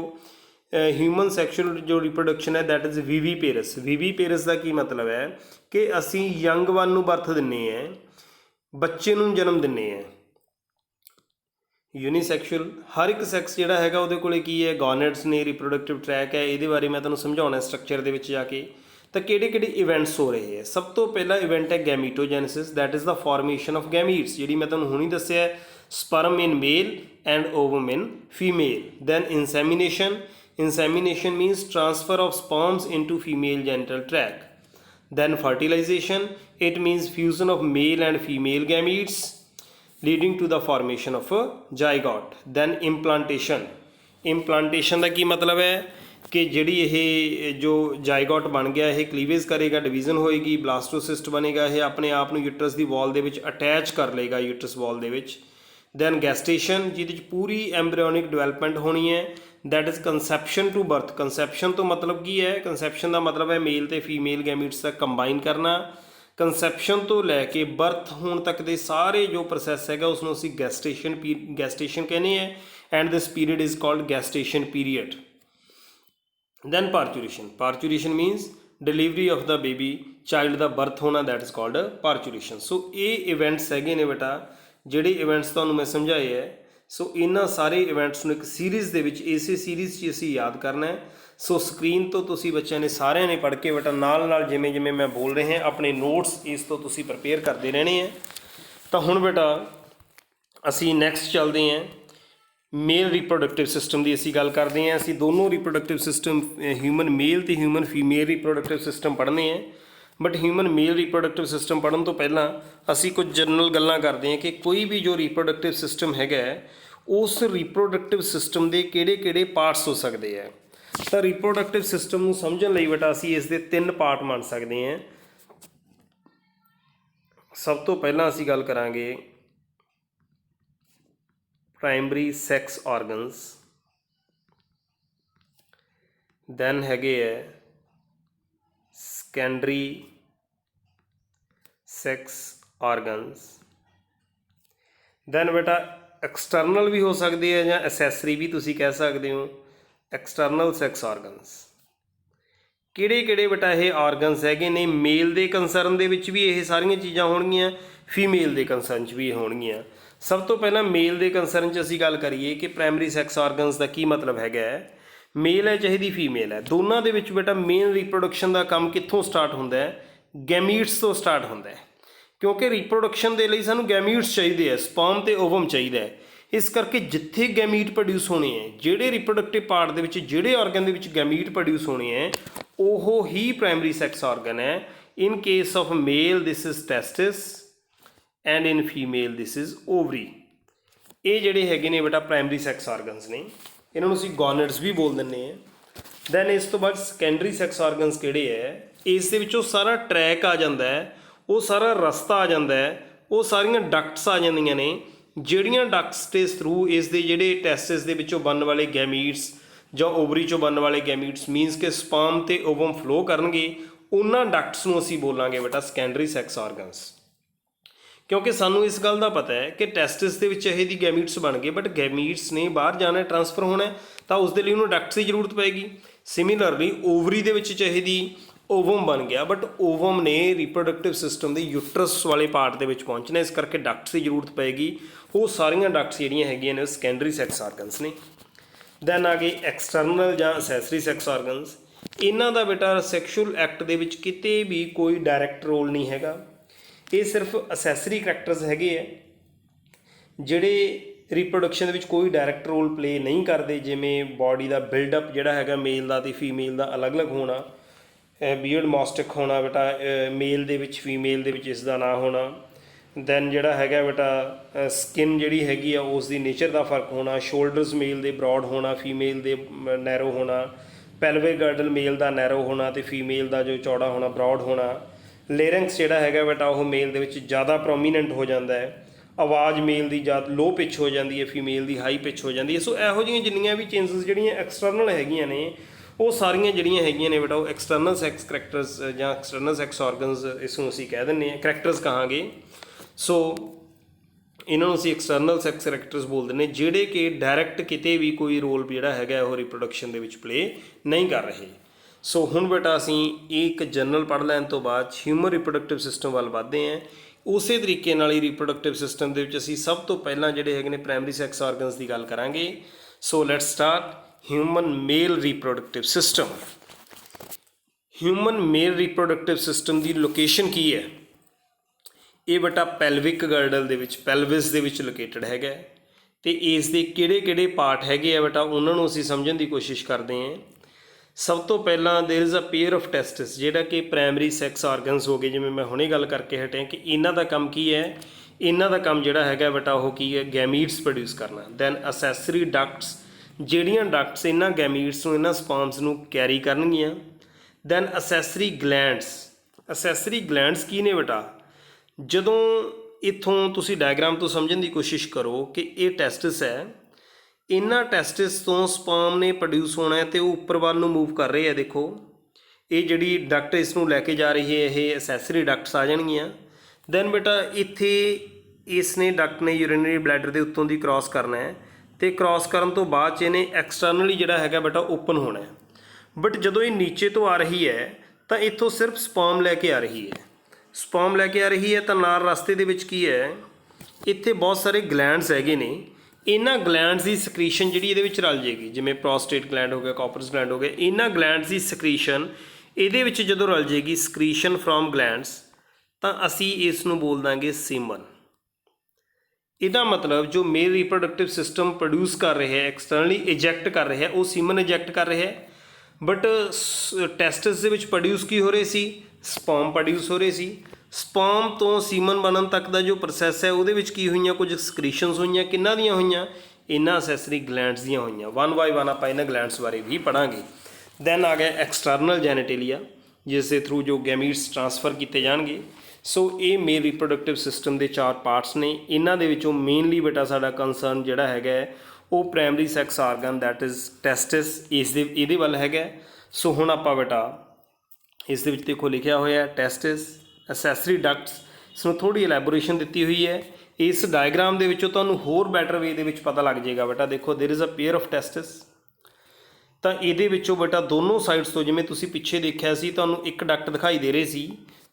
ह्यूमन सैक्शुअल जो रिप्रोडक्शन है दैट इज़ वीवी पेरस। वीवी पेरस का की मतलब है कि असी यंग वन नूं बर्थ दिन्ने हैं, बच्चे नूं जन्म दिन्ने हैं। यूनीसैक्शुअल हर एक सैक्स जिहड़ा हैगा उहदे कोले की है, गॉनेड्स ने, रिप्रोडक्टिव ट्रैक है, ये बारे मैं तुहानूं समझाउणा स्ट्रक्चर दे विच जाके। तो किहड़े इवेंट्स हो रहे हैं, सब तो पहला इवेंट है gametogenesis, that is the formation of gametes, जिहड़ी मैं तुहानूं हुणी दस्सिआ है, sperm in male and ovum in female. Then insemination, insemination means transfer of sperms into female genital tract. Then fertilization, it means fusion of male and female gametes leading to the formation of a zygote. Then implantation, implantation का की मतलब है कि जिहड़ी ये जो zygote बन गया ये क्लीवेज करेगा, डिवीजन होएगी, ब्लास्टोसिस्ट बनेगा, ये अपने आप नूं यूट्रस की वॉल दे विच अटैच कर लेगा यूट्रस वॉल दे विच। दैन गैस्टेशन जिहदे विच पूरी एम्ब्रियोनिक डिवेलपमेंट होनी है, that is conception to birth. Conception तो मतलब की है, कंसैप्शन का मतलब है मेल तो फीमेल गैमीट्स का कंबाइन करना। कंसैप्शन तो लैके बर्थ होने तक के सारे जो प्रोसैस है उसनूं असीं गैस्टेशन कहने हैं, and this period is called gestation period. Then parturition, parturition means delivery of the baby, child का बर्थ होना, that is called parturition. So ये इवेंट्स है ने बेटा जिहड़े इवेंट्स तुहानूं मैं समझाए है। सो इन्हां सारे इवेंट्स नूं एक सीरीज़ दे विच इसे सीरीज़ 'च असीं याद करना है। सो स्क्रीन तो तुसीं बच्चों ने सारिਆਂ ने पढ़ के बेटा नाल जिमें जिमें मैं बोल रहे हैं अपने नोट्स इस तो तुसीं प्रिपेयर करते रहने हैं। तो हुण बेटा असीं नैक्सट चलते हैं, मेल रिप्रोडक्टिव सिस्टम की असीं गल करते हैं। असीं दोनों रिप्रोडक्टिव सिस्टम ह्यूमन मेल तो ह्यूमन फीमेल रिप्रोडक्टिव सिस्टम पढ़ने हैं, but human male reproductive system पढ़न तो पहला असी कुछ जनरल गल्लां करते हैं कि कोई भी जो रिप्रोडक्टिव सिस्टम है उस रिप्रोडक्टिव सिस्टम के किहड़े पार्ट्स हो सकते हैं। तो रिप्रोडक्टिव सिस्टम नूं समझण लई बेटा असी इस दे 3 पार्ट मान सकते हैं। सब तो पहला असी गल करांगे प्राइमरी सैक्स ऑर्गनस, दैन हैगे है सैकेंडरी सैक्स ऑर्गनस, दैन बेटा एक्सटर्नल भी हो सकते हैं या असैसरी भी तुसी कह सकते हो, एक्सटर्नल सैक्स ऑर्गनस। किहड़े बेटा ये ऑर्गनस है ने मेल के कंसर्न दे विच भी ये सारियां चीज़ां होणगियां, फीमेल के कंसर्न च भी होणगियां। सब तो पहला मेल के कंसर्न च असीं गल करिए कि प्राइमरी सैक्स ऑर्गनस का की मतलब है, मेल है चाहे दी फीमेल है, दोनों के विच बेटा मेन रिप्रोडक्शन का काम कित्थों स्टार्ट होंदा है, गैमीट्स तो स्टार्ट होंदा है, क्योंकि रिप्रोडक्शन के लिए सानूं गैमीट्स चाहिए है, स्पर्म तो ओवम चाहिए है। इस करके जिथे गैमीट प्रोड्यूस होने हैं, जिहड़े रिप्रोडक्टिव पार्ट दे विच जिहड़े ऑर्गन दे विच गैमीट प्रोड्यूस होने हैं ओहो ही प्राइमरी सैक्स ऑर्गन है। In case of male this is testis and in female this is ovary. ये जिहड़े हैगे ने बेटा प्राइमरी सैक्स ऑर्गनस ने, इन्होंने असीं गॉनेड्स भी बोल दिंदे हैं। दैन इस तो बाद सैकेंडरी सैक्स ऑर्गनस किहड़े है, इस दे विचों सारा ट्रैक आ जाता है, वो सारा रस्ता आ जाता है, वो सारियां डक्ट्स आ जांदियां ने, ਜਿਹੜੀਆਂ ਡਕਟਸ ਦੇ ਥਰੂ ਇਸ ਦੇ ਜਿਹੜੇ ਟੈਸਟਿਸ ਦੇ ਵਿੱਚੋਂ ਬਣਨ ਵਾਲੇ ਗੈਮੀਟਸ ਜਾਂ ਓਵਰੀ ਚੋਂ ਬਣਨ ਵਾਲੇ ਗੈਮੀਟਸ ਮੀਨਸ ਕਿ ਸਪਰਮ ਤੇ ਓਵਮ ਫਲੋ ਕਰਨਗੇ, ਉਹਨਾਂ ਡਕਟਸ ਨੂੰ ਅਸੀਂ ਬੋਲਾਂਗੇ ਬੇਟਾ ਸੈਕੰਡਰੀ ਸੈਕਸ ਆਰਗਨਸ। ਕਿਉਂਕਿ ਸਾਨੂੰ ਇਸ ਗੱਲ ਦਾ ਪਤਾ ਹੈ ਕਿ ਟੈਸਟਿਸ ਦੇ ਵਿੱਚ ਇਹ ਦੀ ਗੈਮੀਟਸ ਬਣ ਗਏ, ਬਟ ਗੈਮੀਟਸ ਨੇ ਬਾਹਰ ਜਾਣਾ, ਟਰਾਂਸਫਰ ਹੋਣਾ, ਤਾਂ ਉਸ ਦੇ ਲਈ ਉਹਨੂੰ ਡਕਟਸ ਦੀ ਜ਼ਰੂਰਤ ਪਏਗੀ। ਸਿਮਿਲਰਲੀ ਓਵਰੀ ਦੇ ਵਿੱਚ ਚਾਹੇ ਦੀ ओवम बन गया, बट ओवम ने रिप्रोडक्टिव सिस्टम के यूट्रस वाले पार्ट के पहुँचना, इस करके डक्ट्स की जरूरत पैगी। वो सारिया डक्ट्स जिहड़ियां हैगियां ने सैकेंडरी सैक्स ऑर्गनस ने। दैन आ गए एक्सटर्नल या असैसरी सैक्स ऑर्गनस। इन्हां दा बेटा सैक्शुअल एक्ट दे विच किते भी कोई डायरैक्ट रोल नहीं हैगा, ये सिर्फ असैसरी करैक्टर्स हैगे है जिहड़े रिप्रोडक्शन दे विच कोई डायरैक्ट रोल प्ले नहीं करते, जिवें बॉडी का बिल्डअप जिहड़ा हैगा मेल का ते फीमेल का अलग अलग होना, बीयर्ड मॉस्टिक होना बेटा मेल दे विच फीमेल दे विच इसदा ना होना, ਦੈਨ ਜਿਹੜਾ ਹੈਗਾ ਬੇਟਾ ਸਕਿਨ ਜਿਹੜੀ ਹੈਗੀ ਆ ਉਸ ਦੀ ਨੇਚਰ ਦਾ ਫਰਕ ਹੋਣਾ, ਸ਼ੋਲਡਰਸ ਮੇਲ ਦੇ ਬਰੋਡ ਹੋਣਾ, ਫੀਮੇਲ ਦੇ ਨੈਰੋ ਹੋਣਾ, ਪੈਲਵਿਕ ਗਰਡਲ ਮੇਲ ਦਾ ਨੈਰੋ ਹੋਣਾ ਤੇ ਫੀਮੇਲ ਦਾ ਜੋ ਚੌੜਾ ਹੋਣਾ ਬਰੋਡ ਹੋਣਾ, ਲੇਰਿੰਗਸ ਜਿਹੜਾ ਹੈਗਾ ਬੇਟਾ ਉਹ ਮੇਲ ਦੇ ਵਿੱਚ ਜ਼ਿਆਦਾ ਪ੍ਰੋਮੀਨੈਂਟ ਹੋ ਜਾਂਦਾ ਹੈ, ਆਵਾਜ਼ ਮੇਲ ਦੀ ਜ਼ਿਆਦਾ ਲੋ ਪਿਚ ਹੋ ਜਾਂਦੀ ਹੈ, ਫੀਮੇਲ ਦੀ ਹਾਈ ਪਿਚ ਹੋ ਜਾਂਦੀ ਹੈ। ਸੋ ਇਹੋ ਜਿਹੀਆਂ ਜਿੰਨੀਆਂ ਵੀ ਚੇਂਜਸ ਜਿਹੜੀਆਂ ਐਕਸਟਰਨਲ ਹੈਗੀਆਂ ਨੇ ਉਹ ਸਾਰੀਆਂ ਜਿਹੜੀਆਂ ਹੈਗੀਆਂ ਨੇ ਬੇਟਾ ਉਹ ਐਕਸਟਰਨਲ ਸੈਕਸ ਕਰੈਕਟਰਸ ਜਾਂ ਐਕਸਟਰਨਲ ਸੈਕਸ ਆਰਗਨਸ ਇਸ ਨੂੰ ਅਸੀਂ ਕਹਿ ਦਿੰਦੇ ਹਾਂ, ਕਰੈਕਟਰਸ ਕਹਾਂਗੇ। ਸੋ ਇਹਨਾਂ ਨੂੰ ਅਸੀਂ ਐਕਸਟਰਨਲ ਸੈਕਸ ਕਰੈਕਟਰਸ ਬੋਲਦੇ ਨੇ, ਜਿਹੜੇ ਕਿ ਡਾਇਰੈਕਟ ਕਿਤੇ ਵੀ ਕੋਈ ਰੋਲ ਜਿਹੜਾ ਹੈਗਾ ਉਹ ਰਿਪਰੋਡਕਸ਼ਨ ਦੇ ਵਿੱਚ ਪਲੇ ਨਹੀਂ ਕਰ ਰਹੇ। ਸੋ ਹੁਣ ਬੇਟਾ ਅਸੀਂ ਇਹ ਇੱਕ ਜਨਰਲ ਪੜ੍ਹ ਲੈਣ ਤੋਂ ਬਾਅਦ ਹਿਊਮਨ ਰਿਪਰੋਡਕਟਿਵ ਸਿਸਟਮ ਵੱਲ ਵੱਧਦੇ ਹਾਂ। ਉਸੇ ਤਰੀਕੇ ਨਾਲ ਹੀ ਰਿਪਰੋਡਕਟਿਵ ਸਿਸਟਮ ਦੇ ਵਿੱਚ ਅਸੀਂ ਸਭ ਤੋਂ ਪਹਿਲਾਂ ਜਿਹੜੇ ਹੈਗੇ ਨੇ ਪ੍ਰਾਇਮਰੀ ਸੈਕਸ ਆਰਗਨਸ ਦੀ ਗੱਲ ਕਰਾਂਗੇ। So let's start human male reproductive system. Human male reproductive system ਦੀ ਲੋਕੇਸ਼ਨ ਕੀ ਹੈ? ਇਹ ਬੇਟਾ ਪੈਲਵਿਕ ਗਰਡਲ ਦੇ ਵਿੱਚ, ਪੈਲਵਿਸ ਦੇ ਵਿੱਚ ਲੋਕੇਟਡ ਹੈਗਾ ਅਤੇ ਇਸ ਦੇ ਕਿਹੜੇ ਕਿਹੜੇ ਪਾਰਟ ਹੈਗੇ ਆ ਬੇਟਾ ਉਹਨਾਂ ਨੂੰ ਅਸੀਂ ਸਮਝਣ ਦੀ ਕੋਸ਼ਿਸ਼ ਕਰਦੇ ਹਾਂ। ਸਭ ਤੋਂ ਪਹਿਲਾਂ there is a pair of testis, ਜਿਹੜਾ ਕਿ ਪ੍ਰਾਇਮਰੀ ਸੈਕਸ ਆਰਗਨਸ ਹੋ ਗਏ, ਜਿਵੇਂ ਮੈਂ ਹੁਣੇ ਗੱਲ ਕਰਕੇ ਹਟਿਆ ਕਿ ਇਹਨਾਂ ਦਾ ਕੰਮ ਕੀ ਹੈ। ਇਹਨਾਂ ਦਾ ਕੰਮ ਜਿਹੜਾ ਹੈਗਾ ਬੇਟਾ ਉਹ ਕੀ ਹੈ, ਗੈਮੀਟਸ ਪ੍ਰੋਡਿਊਸ ਕਰਨਾ। ਦੈਨ ਅਸੈਸਰੀ ਡਕਟਸ, ਜਿਹੜੀਆਂ ਡਕਟਸ ਇਹਨਾਂ ਗੈਮੀਟਸ ਨੂੰ, ਇਹਨਾਂ ਸਪਰਮਸ ਨੂੰ ਕੈਰੀ ਕਰਨਗੀਆਂ। Then accessory glands, accessory glands ਕੀ ਨੇ ਬੇਟਾ? ਜਦੋਂ ਇੱਥੋਂ ਤੁਸੀਂ ਡਾਇਗਰਾਮ ਤੋਂ ਸਮਝਣ ਦੀ ਕੋਸ਼ਿਸ਼ ਕਰੋ ਕਿ ਇਹ ਟੈਸਟਿਸ ਹੈ, ਇਹਨਾਂ ਟੈਸਟਿਸ ਤੋਂ ਸਪਰਮ ਨੇ ਪ੍ਰੋਡਿਊਸ ਹੋਣਾ ਹੈ ਅਤੇ ਉਹ ਉੱਪਰ ਵੱਲ ਨੂੰ ਮੂਵ ਕਰ ਰਹੇ ਆ। ਦੇਖੋ ਇਹ ਜਿਹੜੀ ਡਕਟ ਇਸ ਨੂੰ ਲੈ ਕੇ ਜਾ ਰਹੀ ਹੈ, ਇਹ ਅਸੈਸਰੀ ਡਕਟਸ ਆ ਜਾਣਗੀਆਂ। ਦੈਨ ਬੇਟਾ ਇੱਥੇ ਇਸ ਨੇ ਡਕਟ ਨੇ ਯੂਰੀਨਰੀ ਬਲੈਡਰ ਦੇ ਉੱਤੋਂ ਦੀ ਕ੍ਰਾਸ ਕਰਨਾ ਹੈ ਅਤੇ ਕ੍ਰਾਸ ਕਰਨ ਤੋਂ ਬਾਅਦ 'ਚ ਇਹਨੇ ਐਕਸਟਰਨਲੀ ਜਿਹੜਾ ਹੈਗਾ ਬੇਟਾ ਓਪਨ ਹੋਣਾ ਹੈ। ਬਟ ਜਦੋਂ ਇਹ ਨੀਚੇ ਤੋਂ ਆ ਰਹੀ ਹੈ ਤਾਂ ਇੱਥੋਂ ਸਿਰਫ ਸਪਰਮ ਲੈ ਕੇ ਆ ਰਹੀ ਹੈ। ਸਪਰਮ ਲੈ ਕੇ ਆ ਰਹੀ ਹੈ ਤਾਂ ਨਾਲ ਰਸਤੇ ਦੇ ਵਿੱਚ ਕੀ ਹੈ, ਇੱਥੇ ਬਹੁਤ ਸਾਰੇ ਗਲੈਂਡਸ ਹੈਗੇ ਨੇ। ਇਹਨਾਂ ਗਲੈਂਡਸ ਦੀ ਸਕਰੀਸ਼ਨ ਜਿਹੜੀ ਇਹਦੇ ਵਿੱਚ ਰਲ ਜਾਏਗੀ, ਜਿਵੇਂ ਪ੍ਰੋਸਟੇਟ ਗਲੈਂਡ ਹੋ ਗਿਆ, ਕਾਪਰਸ ਗਲੈਂਡ ਹੋ ਗਿਆ, ਇਹਨਾਂ ਗਲੈਂਡਸ ਦੀ ਸਕਰੀਸ਼ਨ ਇਹਦੇ ਵਿੱਚ ਜਦੋਂ ਰਲ ਜਾਏਗੀ, ਸਕਰੀਸ਼ਨ ਫਰੋਮ ਗਲੈਂਡਸ, ਤਾਂ ਅਸੀਂ ਇਸ ਨੂੰ ਬੋਲ ਦਾਂਗੇ ਸੀਮਨ। ਇਹਦਾ ਮਤਲਬ ਜੋ ਮੇਲ ਰਿਪਰੋਡਕਟਿਵ ਸਿਸਟਮ ਪ੍ਰੋਡਿਊਸ ਕਰ ਰਿਹਾ ਹੈ, ਐਕਸਟਰਨਲੀ ਇਜੈਕਟ ਕਰ ਰਿਹਾ, ਉਹ ਸੀਮਨ ਇਜੈਕਟ ਕਰ ਰਿਹਾ ਹੈ। ਬਟ ਟੈਸਟਿਸ ਦੇ ਵਿੱਚ ਪ੍ਰੋਡਿਊਸ ਕੀ ਹੋ ਰਹੇ ਸੀ? ਸਪਰਮ ਪ੍ਰੋਡਿਊਸ ਹੋ ਰਹੇ ਸੀ। ਸਪਰਮ ਤੋਂ ਸੀਮਨ ਬਣਨ ਤੱਕ ਦਾ ਜੋ ਪ੍ਰੋਸੈਸ ਹੈ ਉਹਦੇ ਵਿੱਚ ਕੀ ਹੋਈਆਂ, ਕੁਝ ਸਕ੍ਰੀਸ਼ਨਸ ਹੋਈਆਂ। ਕਿੰਨਾਂ ਦੀਆਂ ਹੋਈਆਂ? ਇਹਨਾਂ ਅਸੈਸਰੀ ਗਲੈਂਡਸ ਦੀਆਂ ਹੋਈਆਂ। ਵਨ ਬਾਈ ਵਨ ਆਪਾਂ ਇਹਨਾਂ ਗਲੈਂਡਸ ਬਾਰੇ ਵੀ ਪੜ੍ਹਾਂਗੇ। ਦੈਨ ਆ ਗਿਆ ਐਕਸਟਰਨਲ ਜੈਨੀਟੇਲੀਆ, ਜਿਸ ਦੇ ਥਰੂ ਜੋ ਗੈਮੀਟਸ ਟ੍ਰਾਂਸਫਰ ਕੀਤੇ ਜਾਣਗੇ। ਸੋ ਇਹ ਮੇਲ ਰਿਪਰੋਡਕਟਿਵ ਸਿਸਟਮ ਦੇ 4 ਪਾਰਟਸ ਨੇ। ਇਹਨਾਂ ਦੇ ਵਿੱਚੋਂ ਮੇਨਲੀ ਬੇਟਾ ਸਾਡਾ ਕੰਸਰਨ ਜਿਹੜਾ ਹੈਗਾ ਉਹ primary sex organ that is testis, ਇਹਦੇ ਵੱਲ ਹੈਗਾ। ਸੋ ਹੁਣ ਆਪਾਂ ਬੇਟਾ ਇਸ ਦੇ ਵਿੱਚ ਦੇਖੋ ਲਿਖਿਆ ਹੋਇਆ ਟੈਸਟਿਸ, ਅਸੈਸਰੀ ਡਕਟਸ, ਇਸ ਨੂੰ ਥੋੜ੍ਹੀ ਐਲੈਬੋਰੇਸ਼ਨ ਦਿੱਤੀ ਹੋਈ ਹੈ। ਇਸ ਡਾਇਗਰਾਮ ਦੇ ਵਿੱਚੋਂ ਤੁਹਾਨੂੰ ਹੋਰ ਬੈਟਰ ਵੇ ਦੇ ਵਿੱਚ ਪਤਾ ਲੱਗ ਜਾਏਗਾ ਬੇਟਾ। ਦੇਖੋ there is a pair of testis, ਤਾਂ ਇਹਦੇ ਵਿੱਚੋਂ ਬੇਟਾ ਦੋਨੋਂ ਸਾਈਡਸ ਤੋਂ, ਜਿਵੇਂ ਤੁਸੀਂ ਪਿੱਛੇ ਦੇਖਿਆ ਸੀ ਤੁਹਾਨੂੰ ਇੱਕ ਡਕਟ ਦਿਖਾਈ ਦੇ ਰਹੇ ਸੀ,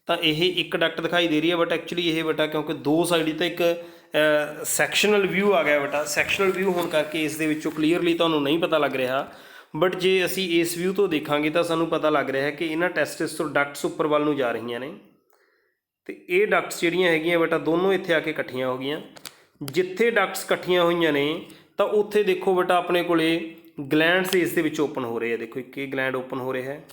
ਤਾਂ ਇਹ ਇੱਕ ਡਕਟ ਦਿਖਾਈ ਦੇ ਰਹੀ ਹੈ। ਬਟ ਐਕਚੁਅਲੀ ਇਹ ਬੇਟਾ ਕਿਉਂਕਿ ਦੋ ਸਾਈਡ ਤਾਂ ਇੱਕ ਸੈਕਸ਼ਨਲ ਵਿਊ ਆ ਗਿਆ ਬੇਟਾ, ਸੈਕਸ਼ਨਲ ਵਿਊ ਹੋਣ ਕਰਕੇ ਇਸ ਦੇ ਵਿੱਚੋਂ ਕਲੀਅਰਲੀ ਤੁਹਾਨੂੰ ਨਹੀਂ ਪਤਾ ਲੱਗ ਰਿਹਾ। ਬਟ ਜੇ ਅਸੀਂ ਇਸ ਵਿਊ ਤੋਂ ਦੇਖਾਂਗੇ ਤਾਂ ਸਾਨੂੰ ਪਤਾ ਲੱਗ ਰਿਹਾ ਹੈ ਕਿ ਇਹਨਾਂ ਟੈਸਟਿਸ ਤੋਂ ਡਕਟਸ ਉੱਪਰ ਵੱਲ ਨੂੰ ਜਾ ਰਹੀਆਂ ਨੇ ਅਤੇ ਇਹ ਡਕਟਸ ਜਿਹੜੀਆਂ ਹੈਗੀਆਂ ਬੇਟਾ ਦੋਨੋਂ ਇੱਥੇ ਆ ਕੇ ਇਕੱਠੀਆਂ ਹੋ ਗਈਆਂ। ਜਿੱਥੇ ਡਕਟਸ ਇਕੱਠੀਆਂ ਹੋਈਆਂ ਨੇ ਤਾਂ ਉੱਥੇ ਦੇਖੋ ਬੇਟਾ ਆਪਣੇ ਕੋਲੇ ਗਲੈਂਡਸ ਇਸ ਦੇ ਵਿੱਚ ਓਪਨ ਹੋ ਰਹੇ ਆ। ਦੇਖੋ ਇੱਕ ਇਹ ਗਲੈਂਡ ਓਪਨ ਹੋ ਰਿਹਾ ਹੈ,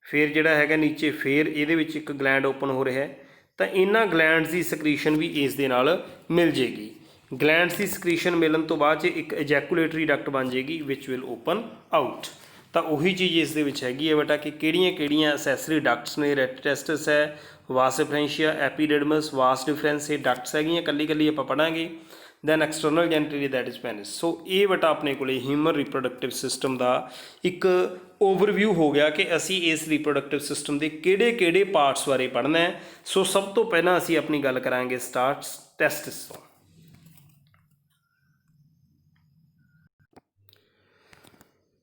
ਫਿਰ ਜਿਹੜਾ ਹੈਗਾ ਨੀਚੇ ਫਿਰ ਇਹਦੇ ਵਿੱਚ ਇੱਕ ਗਲੈਂਡ ਓਪਨ ਹੋ ਰਿਹਾ ਹੈ। ਤਾਂ ਇਹਨਾਂ ਗਲੈਂਡਸ ਦੀ ਸਕਰੀਸ਼ਨ ਵੀ ਇਸ ਦੇ ਨਾਲ ਮਿਲ ਜੇਗੀ। ਗਲੈਂਡਸ ਦੀ ਸਕਰੀਸ਼ਨ ਮਿਲਣ ਤੋਂ ਬਾਅਦ 'ਚ ਇੱਕ ਏਜੈਕੂਲੇਟਰੀ ਡਕਟ ਬਣ ਜਾਏਗੀ ਵਿਚ ਵਿਲ ਓਪਨ ਆਊਟ। ਤਾਂ ਉਹੀ ਚੀਜ਼ ਇਸ ਦੇ ਵਿੱਚ ਹੈਗੀ ਹੈ ਬੇਟਾ ਕਿ ਕਿਹੜੀਆਂ ਕਿਹੜੀਆਂ ਅਸੈਸਰੀ ਡਕਟਸ ਨੇ। ਰੈਟੀਟੈਸਟਸ ਹੈ, ਵਾਸ ਐਫਰੈਂਸ਼ੀਆ, ਐਪੀਡਿਡਮਸ, ਵਾਸ ਡਿਫਰੈਂਸ, ਇਹ ਡਕਟਸ ਹੈਗੀਆਂ, ਕੱਲੀ ਕੱਲੀ ਆਪਾਂ ਪੜ੍ਹਾਂਗੇ। Then external genitalia that is penis. So ਇਹ ਬੇਟਾ ਆਪਣੇ ਕੋਲੇ ਹਿਊਮਨ ਰਿਪਰੋਡਕਟਿਵ ਸਿਸਟਮ ਦਾ ਇੱਕ ਓਵਰਵਿਊ ਹੋ ਗਿਆ ਕਿ ਅਸੀਂ ਇਸ ਰਿਪਰੋਡਕਟਿਵ ਸਿਸਟਮ ਦੇ ਕਿਹੜੇ ਕਿਹੜੇ ਪਾਰਟਸ ਬਾਰੇ ਪੜ੍ਹਨਾ ਹੈ। ਸੋ ਸਭ ਤੋਂ ਪਹਿਲਾਂ ਅਸੀਂ ਆਪਣੀ ਗੱਲ ਕਰਾਂਗੇ ਸਟਾਰਟਸ ਟੈਸਟਿਸ ਤੋਂ।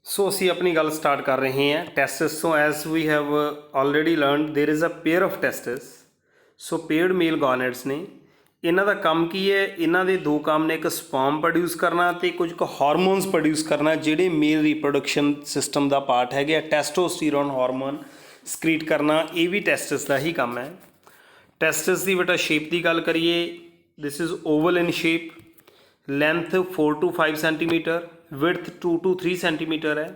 ਸੋ ਅਸੀਂ ਆਪਣੀ ਗੱਲ ਸਟਾਰਟ ਕਰ ਰਹੇ ਹਾਂ ਟੈਸਟਿਸ ਤੋਂ। As we have already learned there is a pair of testis. So paired male gonads ਨੇ। ਇਹਨਾਂ ਦਾ ਕੰਮ ਕੀ ਹੈ? ਇਹਨਾਂ ਦੇ ਦੋ ਕੰਮ ਨੇ, ਇੱਕ ਸਪਰਮ ਪ੍ਰੋਡਿਊਸ ਕਰਨਾ ਅਤੇ ਕੁਝ ਕੁ ਹਾਰਮੋਨਸ ਪ੍ਰੋਡਿਊਸ ਕਰਨਾ ਜਿਹੜੇ ਮੇਲ ਰਿਪਰੋਡਕਸ਼ਨ ਸਿਸਟਮ ਦਾ ਪਾਰਟ ਹੈਗੇ ਆ। ਟੈਸਟੋਸਟੀਰੋਨ ਹਾਰਮੋਨ ਸਕ੍ਰੀਟ ਕਰਨਾ, ਇਹ ਵੀ ਟੈਸਟਿਸ ਦਾ ਹੀ ਕੰਮ ਹੈ। ਟੈਸਟਿਸ ਦੀ ਬੇਟਾ ਸ਼ੇਪ ਦੀ ਗੱਲ ਕਰੀਏ, this is oval in shape, length 4 to 5 centimetre, width 2 to 3 centimetre ਹੈ।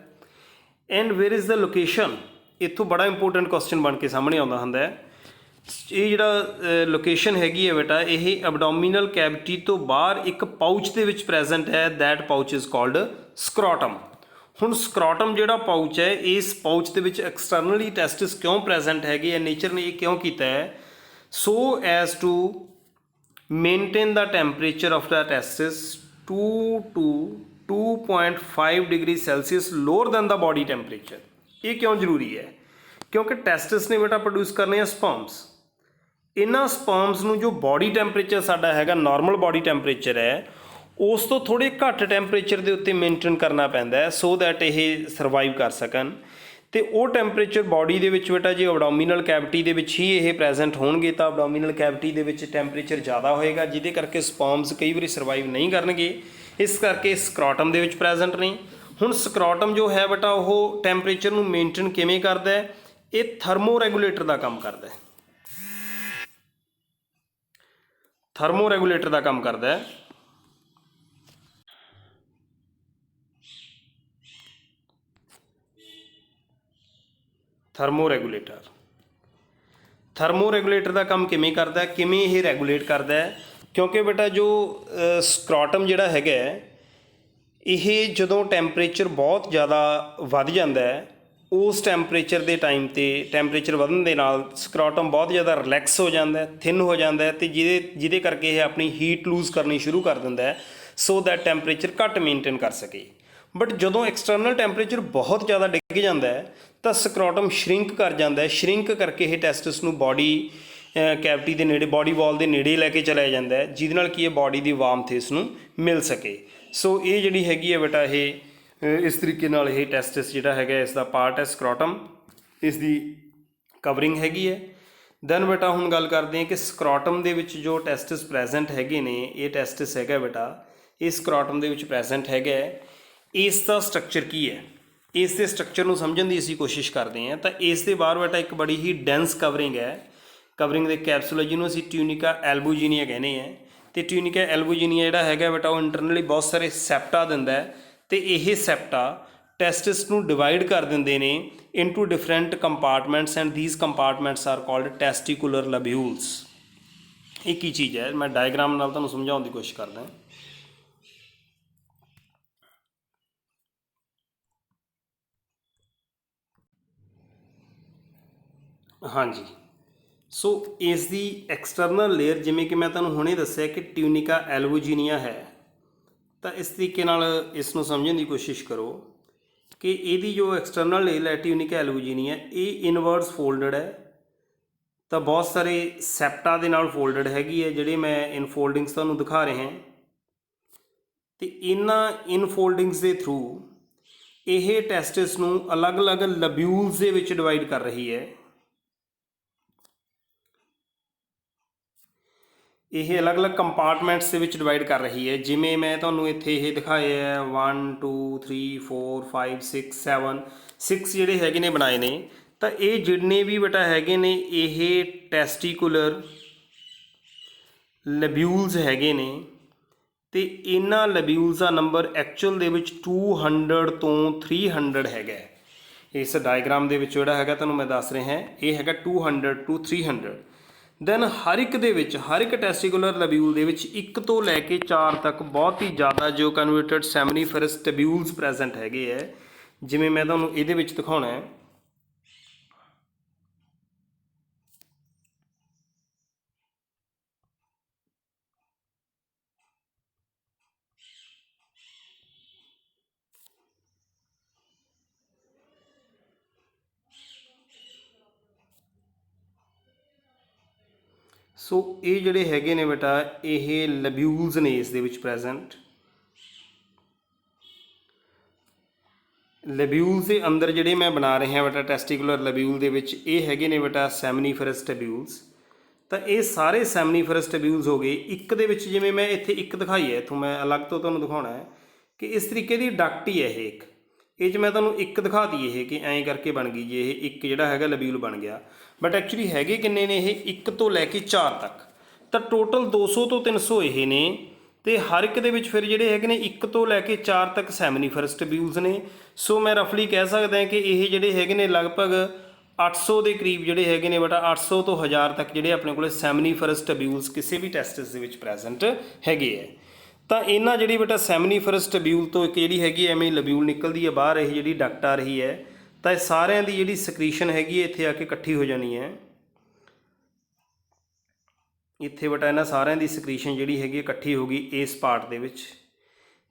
And where is the location? ਇੱਥੋਂ ਬੜਾ ਇੰਪੋਰਟੈਂਟ ਕੁਐਸਚਨ ਬਣ ਕੇ ਸਾਹਮਣੇ ਆਉਂਦਾ ਹੁੰਦਾ ਹੈ ਇਹ ਜਿਹੜਾ ਲੋਕੇਸ਼ਨ ਹੈਗੀ ਹੈ ਬੇਟਾ, ਇਹ ਐਬਡੋਮੀਨਲ ਕੈਵਿਟੀ ਤੋਂ ਬਾਹਰ ਇੱਕ ਪਾਊਚ ਦੇ ਵਿੱਚ ਪ੍ਰੈਜ਼ੈਂਟ ਹੈ। That pouch is called scrotum. ਹੁਣ ਸਕ੍ਰੋਟਮ ਜਿਹੜਾ ਪਾਊਚ ਹੈ, ਇਸ ਪਾਊਚ ਦੇ ਵਿੱਚ ਐਕਸਟਰਨਲੀ ਟੈਸਟਿਸ ਕਿਉਂ ਪ੍ਰੈਜ਼ੈਂਟ ਹੈਗੇ ਆ, ਨੇਚਰ ਨੇ ਇਹ ਕਿਉਂ ਕੀਤਾ ਹੈ, so as to maintain the temperature of the testis 2 to 2.5 degree Celsius lower than the body temperature. ਇਹ ਕਿਉਂ ਜ਼ਰੂਰੀ ਹੈ? ਕਿਉਂਕਿ ਟੈਸਟਿਸ ਨੇ ਬੇਟਾ ਪ੍ਰੋਡਿਊਸ ਕਰਨੇ ਆ ਸਪਰਮਸ। ਇਹਨਾਂ ਸਪਰਮਸ ਨੂੰ ਜੋ ਬੋਡੀ ਟੈਂਪਰੇਚਰ ਸਾਡਾ ਹੈਗਾ, ਨਾਰਮਲ ਬੋਡੀ ਟੈਂਪਰੇਚਰ ਹੈ, ਉਸ ਤੋਂ ਥੋੜ੍ਹੇ ਘੱਟ ਟੈਂਪਰੇਚਰ ਦੇ ਉੱਤੇ ਮੇਨਟੇਨ ਕਰਨਾ ਪੈਂਦਾ ਹੈ ਸੋ ਦੈਟ ਇਹ ਸਰਵਾਈਵ ਕਰ ਸਕਣ। ਅਤੇ ਉਹ ਟੈਂਪਰੇਚਰ ਬੋਡੀ ਦੇ ਵਿੱਚ ਬੇਟਾ ਜੇ ਐਬਡੋਮੀਨਲ ਕੈਵਿਟੀ ਦੇ ਵਿੱਚ ਹੀ ਇਹ ਪ੍ਰੈਜ਼ੈਂਟ ਹੋਣਗੇ ਤਾਂ ਐਬਡੋਮੀਨਲ ਕੈਵਿਟੀ ਦੇ ਵਿੱਚ ਟੈਂਪਰੇਚਰ ਜ਼ਿਆਦਾ ਹੋਏਗਾ, ਜਿਹਦੇ ਕਰਕੇ ਸਪਰਮਸ ਕਈ ਵਾਰੀ ਸਰਵਾਈਵ ਨਹੀਂ ਕਰਨਗੇ। ਇਸ ਕਰਕੇ ਸਕ੍ਰੋਟਮ ਦੇ ਵਿੱਚ ਪ੍ਰੈਜ਼ੈਂਟ ਨੇ। ਹੁਣ ਸਕ੍ਰੋਟਮ ਜੋ ਹੈ ਬੇਟਾ, ਉਹ ਟੈਂਪਰੇਚਰ ਨੂੰ ਮੇਨਟੇਨ ਕਿਵੇਂ ਕਰਦਾ ਹੈ? ਇਹ ਥਰਮੋ ਰੈਗੂਲੇਟਰ ਦਾ ਕੰਮ ਕਰਦਾ ਹੈ। ਥਰਮੋ ਰੈਗੂਲੇਟਰ ਦਾ ਕੰਮ ਕਰਦਾ ਹੈ। ਥਰਮੋ ਰੈਗੂਲੇਟਰ ਦਾ ਕੰਮ ਕਿਵੇਂ ਕਰਦਾ, ਕਿਵੇਂ ਇਹ ਰੈਗੂਲੇਟ ਕਰਦਾ ਹੈ? ਕਿਉਂਕਿ ਬੇਟਾ ਜੋ ਸਕ੍ਰੋਟਮ ਜਿਹੜਾ ਹੈਗਾ, ਇਹ ਜਦੋਂ ਟੈਂਪਰੇਚਰ ਬਹੁਤ ਜ਼ਿਆਦਾ ਵੱਧ ਜਾਂਦਾ ਹੈ, ਉਸ ਟੈਂਪਰੇਚਰ ਦੇ ਟਾਈਮ 'ਤੇ ਟੈਂਪਰੇਚਰ ਵਧਣ ਦੇ ਨਾਲ ਸਕ੍ਰੋਟਮ ਬਹੁਤ ਜ਼ਿਆਦਾ ਰਿਲੈਕਸ ਹੋ ਜਾਂਦਾ, ਥਿਨ ਹੋ ਜਾਂਦਾ ਹੈ, ਅਤੇ ਜਿਹਦੇ ਕਰਕੇ ਇਹ ਆਪਣੀ ਹੀਟ ਲੂਜ਼ ਕਰਨੀ ਸ਼ੁਰੂ ਕਰ ਦਿੰਦਾ ਹੈ ਸੋ ਦੈਟ ਟੈਂਪਰੇਚਰ ਘੱਟ ਮੇਨਟੇਨ ਕਰ ਸਕੇ। ਬਟ ਜਦੋਂ ਐਕਸਟਰਨਲ ਟੈਂਪਰੇਚਰ ਬਹੁਤ ਜ਼ਿਆਦਾ ਡਿੱਗ ਜਾਂਦਾ ਹੈ ਤਾਂ ਸਕ੍ਰੋਟਮ ਸ਼ਰਿੰਕ ਕਰ ਜਾਂਦਾ ਹੈ। ਸ਼ਰਿੰਕ ਕਰਕੇ ਇਹ ਟੈਸਟਿਸ ਨੂੰ ਬੋਡੀ ਕੈਵਿਟੀ ਦੇ ਨੇੜੇ, ਬੋਡੀ ਵਾਲ ਦੇ ਨੇੜੇ ਲੈ ਕੇ ਚਲਾਇਆ ਜਾਂਦਾ ਹੈ, ਜਿਹਦੇ ਨਾਲ ਕੀ ਹੈ ਬੋਡੀ ਦੀ ਵਾਰਮਥ ਇਸ ਨੂੰ ਮਿਲ ਸਕੇ। ਸੋ ਇਹ ਜਿਹੜੀ ਹੈਗੀ ਹੈ ਬੇਟਾ, ਇਹ ਇਸ ਤਰੀਕੇ ਨਾਲ ਇਹ ਟੈਸਟਿਸ ਜਿਹੜਾ ਹੈਗਾ ਇਸ ਦਾ ਪਾਰਟ ਹੈ ਸਕ੍ਰੋਟਮ, ਇਸ ਦੀ ਕਵਰਿੰਗ ਹੈਗੀ ਹੈ। ਦੈਨ ਬੇਟਾ ਹੁਣ ਗੱਲ ਕਰਦੇ ਹਾਂ ਕਿ ਸਕ੍ਰੋਟਮ ਦੇ ਵਿੱਚ ਜੋ ਟੈਸਟਿਸ ਪ੍ਰੈਜ਼ੈਂਟ ਹੈਗੇ ਨੇ, ਇਹ ਟੈਸਟਿਸ ਹੈਗਾ ਬੇਟਾ, ਇਹ ਸਕ੍ਰੋਟਮ ਦੇ ਵਿੱਚ ਪ੍ਰੈਜ਼ੈਂਟ ਹੈਗਾ। ਇਸ ਦਾ ਸਟਰਕਚਰ ਕੀ ਹੈ, ਇਸ ਦੇ ਸਟਰਕਚਰ ਨੂੰ ਸਮਝਣ ਦੀ ਅਸੀਂ ਕੋਸ਼ਿਸ਼ ਕਰਦੇ ਹਾਂ। ਤਾਂ ਇਸ ਦੇ ਬਾਹਰ ਬੇਟਾ ਇੱਕ ਬੜੀ ਹੀ ਡੈਂਸ ਕਵਰਿੰਗ ਹੈ। ਕਵਰਿੰਗ ਦੇ ਕੈਪਸੂਲ, ਜਿਹਨੂੰ ਅਸੀਂ ਟਿਊਨਿਕਾ ਐਲਬੂਜੀਨੀਆ ਕਹਿੰਦੇ ਹਾਂ। ਅਤੇ ਟਿਊਨਿਕਾ ਐਲਬੂਜੀਨੀਆ ਜਿਹੜਾ ਹੈਗਾ ਬੇਟਾ, ਉਹ ਇੰਟਰਨਲੀ ਬਹੁਤ ਸਾਰੇ ਸੈਪਟਾ ਦਿੰਦਾ ਹੈ, ਅਤੇ ਇਹ ਸੈਪਟਾ ਟੈਸਟਿਸ ਨੂੰ ਡਿਵਾਈਡ ਕਰ ਦਿੰਦੇ ਨੇ into different compartments and these compartments are called testicular lobules. ਇਹ ਕੀ ਚੀਜ਼ ਹੈ, ਮੈਂ ਡਾਇਗਰਾਮ ਨਾਲ ਤੁਹਾਨੂੰ ਸਮਝਾਉਣ ਦੀ ਕੋਸ਼ਿਸ਼ ਕਰਦਾ। ਹਾਂਜੀ, ਸੋ ਇਸ ਦੀ ਐਕਸਟਰਨਲ ਲੇਅਰ, ਜਿਵੇਂ ਕਿ ਮੈਂ ਤੁਹਾਨੂੰ ਹੁਣੇ ਦੱਸਿਆ ਕਿ ਟਿਊਨਿਕਾ ਐਲਬੂਜੀਨੀਆ ਹੈ, ਤਾਂ ਇਸ ਤਰੀਕੇ ਨਾਲ ਇਸ ਨੂੰ ਸਮਝਣ ਦੀ ਕੋਸ਼ਿਸ਼ ਕਰੋ ਕਿ ਇਹਦੀ ਜੋ ਐਕਸਟਰਨਲ ਲੇਅਰ ਹੈ ਟਿਊਨਿਕਾ ਐਲਬੂਜੀਨੀਆ, ਇਹ ਇਨਵਰਸ ਫੋਲਡਡ ਹੈ। ਤਾਂ ਬਹੁਤ ਸਾਰੇ ਸੈਪਟਾ ਦੇ ਨਾਲ ਫੋਲਡਡ ਹੈਗੀ ਹੈ, ਜਿਹੜੇ ਮੈਂ ਇਨਫੋਲਡਿੰਗਸ ਤੁਹਾਨੂੰ ਦਿਖਾ ਰਿਹਾ। ਅਤੇ ਇਹਨਾਂ ਇਨਫੋਲਡਿੰਗਸ ਦੇ ਥਰੂ ਇਹ ਟੈਸਟਿਸ ਨੂੰ ਅਲੱਗ-ਅਲੱਗ ਲਬਿਊਲਸ ਦੇ ਵਿੱਚ ਡਿਵਾਈਡ ਕਰ ਰਹੀ ਹੈ। ਇਹ ਅਲੱਗ-ਅਲੱਗ ਕੰਪਾਰਟਮੈਂਟਸ ਦੇ ਵਿੱਚ ਡਿਵਾਈਡ ਕਰ ਰਹੀ ਹੈ। ਜਿਵੇਂ ਮੈਂ ਤੁਹਾਨੂੰ ਇੱਥੇ ਇਹ ਦਿਖਾਏ ਹੈ 1 2 3 4 5 6 7 6 ਜਿਹੜੇ ਹੈਗੇ ਨੇ ਬਣਾਏ ਨੇ। ਤਾਂ ਇਹ ਜਿੰਨੇ ਵੀ ਬੇਟਾ ਹੈਗੇ ਨੇ, ਇਹ ਟੈਸਟੀਕੂਲਰ ਲਬਿਊਲਸ ਹੈਗੇ ਨੇ। ਅਤੇ ਇਹਨਾਂ ਲਬਿਊਲਸ ਦਾ ਨੰਬਰ ਐਕਚੁਅਲ ਦੇ ਵਿੱਚ 200 ਤੋਂ 300 ਹੈਗਾ। ਇਸ ਡਾਇਗਰਾਮ ਦੇ ਵਿੱਚ ਜਿਹੜਾ ਹੈਗਾ ਤੁਹਾਨੂੰ ਮੈਂ ਦੱਸ ਰਿਹਾ, ਇਹ ਹੈਗਾ 200 to 300। ਦੈਨ ਹਰ ਇੱਕ ਦੇ ਵਿੱਚ, ਹਰ ਇੱਕ ਟੈਸਟੀਕੂਲਰ ਲਬਿਊਲ ਦੇ ਵਿੱਚ 1 ਤੋਂ ਲੈ ਕੇ 4 ਤੱਕ ਬਹੁਤ ਹੀ ਜ਼ਿਆਦਾ ਜੋ ਕਨਵਰਟਡ ਸੈਮਨੀਫਰਸ ਟਿਬਿਊਲਸ ਪ੍ਰੈਜ਼ੈਂਟ ਹੈਗੇ ਹੈ। ਜਿਵੇਂ ਮੈਂ ਤੁਹਾਨੂੰ ਇਹਦੇ ਵਿੱਚ ਦਿਖਾਉਣਾ ਹੈ। ਸੋ ਇਹ ਜਿਹੜੇ ਹੈਗੇ ਨੇ ਬੇਟਾ, ਇਹ ਲਬਿਊਲਸ ਨੇ ਇਸ ਦੇ ਵਿੱਚ ਪ੍ਰੈਜ਼ੈਂਟ। ਲਬਿਊਲਸ ਦੇ ਅੰਦਰ ਜਿਹੜੇ ਮੈਂ ਬਣਾ ਰਿਹਾ ਬੇਟਾ ਟੈਸਟੀਕੂਲਰ ਲਬਿਊਲ ਦੇ ਵਿੱਚ, ਇਹ ਹੈਗੇ ਨੇ ਬੇਟਾ ਸੈਮਨੀਫਰਸ ਟਿਬਿਊਲਸ। ਤਾਂ ਇਹ ਸਾਰੇ ਸੈਮਨੀਫਰਸ ਟਿਬਿਊਲਸ ਹੋ ਗਏ। ਇੱਕ ਦੇ ਵਿੱਚ ਜਿਵੇਂ ਮੈਂ ਇੱਥੇ ਇੱਕ ਦਿਖਾਈ ਹੈ, ਇੱਥੋਂ ਮੈਂ ਅਲੱਗ ਤੋਂ ਤੁਹਾਨੂੰ ਦਿਖਾਉਣਾ ਹੈ ਕਿ ਇਸ ਤਰੀਕੇ ਦੀ ਡਕਟ ਹੀ ਹੈ ਇਹ ਇੱਕ। ਇਹ 'ਚ ਮੈਂ ਤੁਹਾਨੂੰ ਇੱਕ ਦਿਖਾਤੀ ਇਹ ਕਿ ਐਂ ਕਰਕੇ ਬਣ ਗਈ ਜੀ, ਇਹ ਇੱਕ ਜਿਹੜਾ ਹੈਗਾ ਲਬਿਊਲ ਬਣ ਗਿਆ। ਬਟ ਐਕਚੁਅਲੀ ਹੈਗੇ ਕਿੰਨੇ ਨੇ ਇਹ? 1 ਤੋਂ ਲੈ ਕੇ 4 ਤੱਕ। ਤਾਂ ਟੋਟਲ 200 ਤੋਂ 300 ਇਹ ਨੇ। ਅਤੇ ਹਰ ਇੱਕ ਦੇ ਵਿੱਚ ਫਿਰ ਜਿਹੜੇ ਹੈਗੇ ਨੇ 1 ਤੋਂ ਲੈ ਕੇ 4 ਤੱਕ ਸੈਮਨੀਫਰਸ ਟਿਬਿਊਲਸ ਨੇ। ਸੋ ਮੈਂ ਰਫਲੀ ਕਹਿ ਸਕਦਾ ਕਿ ਇਹ ਜਿਹੜੇ ਹੈਗੇ ਨੇ ਲਗਭਗ 800 ਦੇ ਕਰੀਬ ਜਿਹੜੇ ਹੈਗੇ ਨੇ ਬੇਟਾ 800 ਤੋਂ 1000 ਤੱਕ ਜਿਹੜੇ ਆਪਣੇ ਕੋਲੇ ਸੈਮਨੀਫਰਸ ਟਬਿਊਲਸ ਕਿਸੇ ਵੀ ਟੈਸਟਿਸ ਦੇ ਵਿੱਚ ਪ੍ਰੈਜ਼ੈਂਟ ਹੈਗੇ ਹੈ। ਤਾਂ ਇਹਨਾਂ ਜਿਹੜੀ ਬੇਟਾ ਸੈਮਨੀਫਰਸ ਟਬਿਊਲ ਤੋਂ ਇੱਕ ਜਿਹੜੀ ਹੈਗੀ ਐਵੇਂ ਲਬਿਊਲ ਨਿਕਲਦੀ ਹੈ ਬਾਹਰ, ਇਹ ਜਿਹੜੀ ਡਕਟ ਆ ਰਹੀ ਹੈ, ਤਾਂ ਇਹ ਸਾਰਿਆਂ ਦੀ ਜਿਹੜੀ ਸਕਰੀਸ਼ਨ ਹੈਗੀ ਹੈ ਇੱਥੇ ਆ ਕੇ ਇਕੱਠੀ ਹੋ ਜਾਣੀ ਹੈ। ਇੱਥੇ ਬੇਟਾ ਇਹਨਾਂ ਸਾਰਿਆਂ ਦੀ ਸਕਰੀਸ਼ਨ ਜਿਹੜੀ ਹੈਗੀ ਇਕੱਠੀ ਹੋ ਗਈ ਇਸ ਪਾਰਟ ਦੇ ਵਿੱਚ।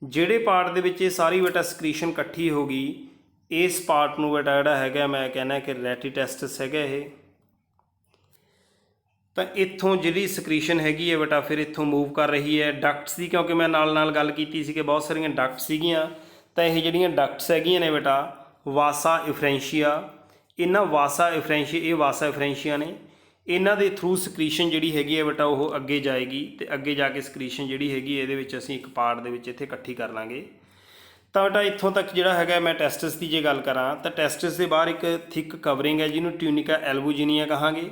ਜਿਹੜੇ ਪਾਰਟ ਦੇ ਵਿੱਚ ਇਹ ਸਾਰੀ ਬੇਟਾ ਸਕਰੀਸ਼ਨ ਇਕੱਠੀ ਹੋ ਗਈ, ਇਸ ਪਾਰਟ ਨੂੰ ਬੇਟਾ ਜਿਹੜਾ ਹੈਗਾ ਮੈਂ ਕਹਿੰਦਾ ਕਿ ਰੈਟੀਟੈਸਟਸ ਹੈਗਾ ਇਹ। ਤਾਂ ਇੱਥੋਂ ਜਿਹੜੀ ਸਕਰੀਸ਼ਨ ਹੈਗੀ ਹੈ ਬੇਟਾ ਫਿਰ ਇੱਥੋਂ ਮੂਵ ਕਰ ਰਹੀ ਹੈ ਡਕਟਸ ਦੀ, ਕਿਉਂਕਿ ਮੈਂ ਨਾਲ ਨਾਲ ਗੱਲ ਕੀਤੀ ਸੀ ਕਿ ਬਹੁਤ ਸਾਰੀਆਂ ਡਕਟਸ ਸੀਗੀਆਂ। ਤਾਂ ਇਹ ਜਿਹੜੀਆਂ ਡਕਟਸ ਹੈਗੀਆਂ ਨੇ ਬੇਟਾ ਵਾਸਾ ਇਫਰੈਂਸ਼ੀਆ, ਇਹਨਾਂ ਵਾਸਾ ਇਫਰੈਂਸ਼ੀਆ, ਇਹ ਵਾਸਾ ਇਫਰੈਂਸ਼ੀਆ ਨੇ, ਇਹਨਾਂ ਦੇ ਥਰੂ ਸਕਰੀਸ਼ਨ ਜਿਹੜੀ ਹੈਗੀ ਹੈ ਬੇਟਾ ਉਹ ਅੱਗੇ ਜਾਏਗੀ ਅਤੇ ਅੱਗੇ ਜਾ ਕੇ ਸਕਰੀਸ਼ਨ ਜਿਹੜੀ ਹੈਗੀ ਇਹਦੇ ਵਿੱਚ ਅਸੀਂ ਇੱਕ ਪਾਰਟ ਦੇ ਵਿੱਚ ਇੱਥੇ ਇਕੱਠੀ ਕਰ ਲਾਂਗੇ। ਤਾਂ ਬੇਟਾ ਇੱਥੋਂ ਤੱਕ ਜਿਹੜਾ ਹੈਗਾ ਮੈਂ ਟੈਸਟਿਸ ਦੀ ਜੇ ਗੱਲ ਕਰਾਂ ਤਾਂ ਟੈਸਟਿਸ ਦੇ ਬਾਹਰ ਇੱਕ ਥਿਕ ਕਵਰਿੰਗ ਹੈ ਜਿਹਨੂੰ ਟਿਊਨਿਕਾ ਐਲਬੂਜੀਨੀਆ ਕਹਾਂਗੇ।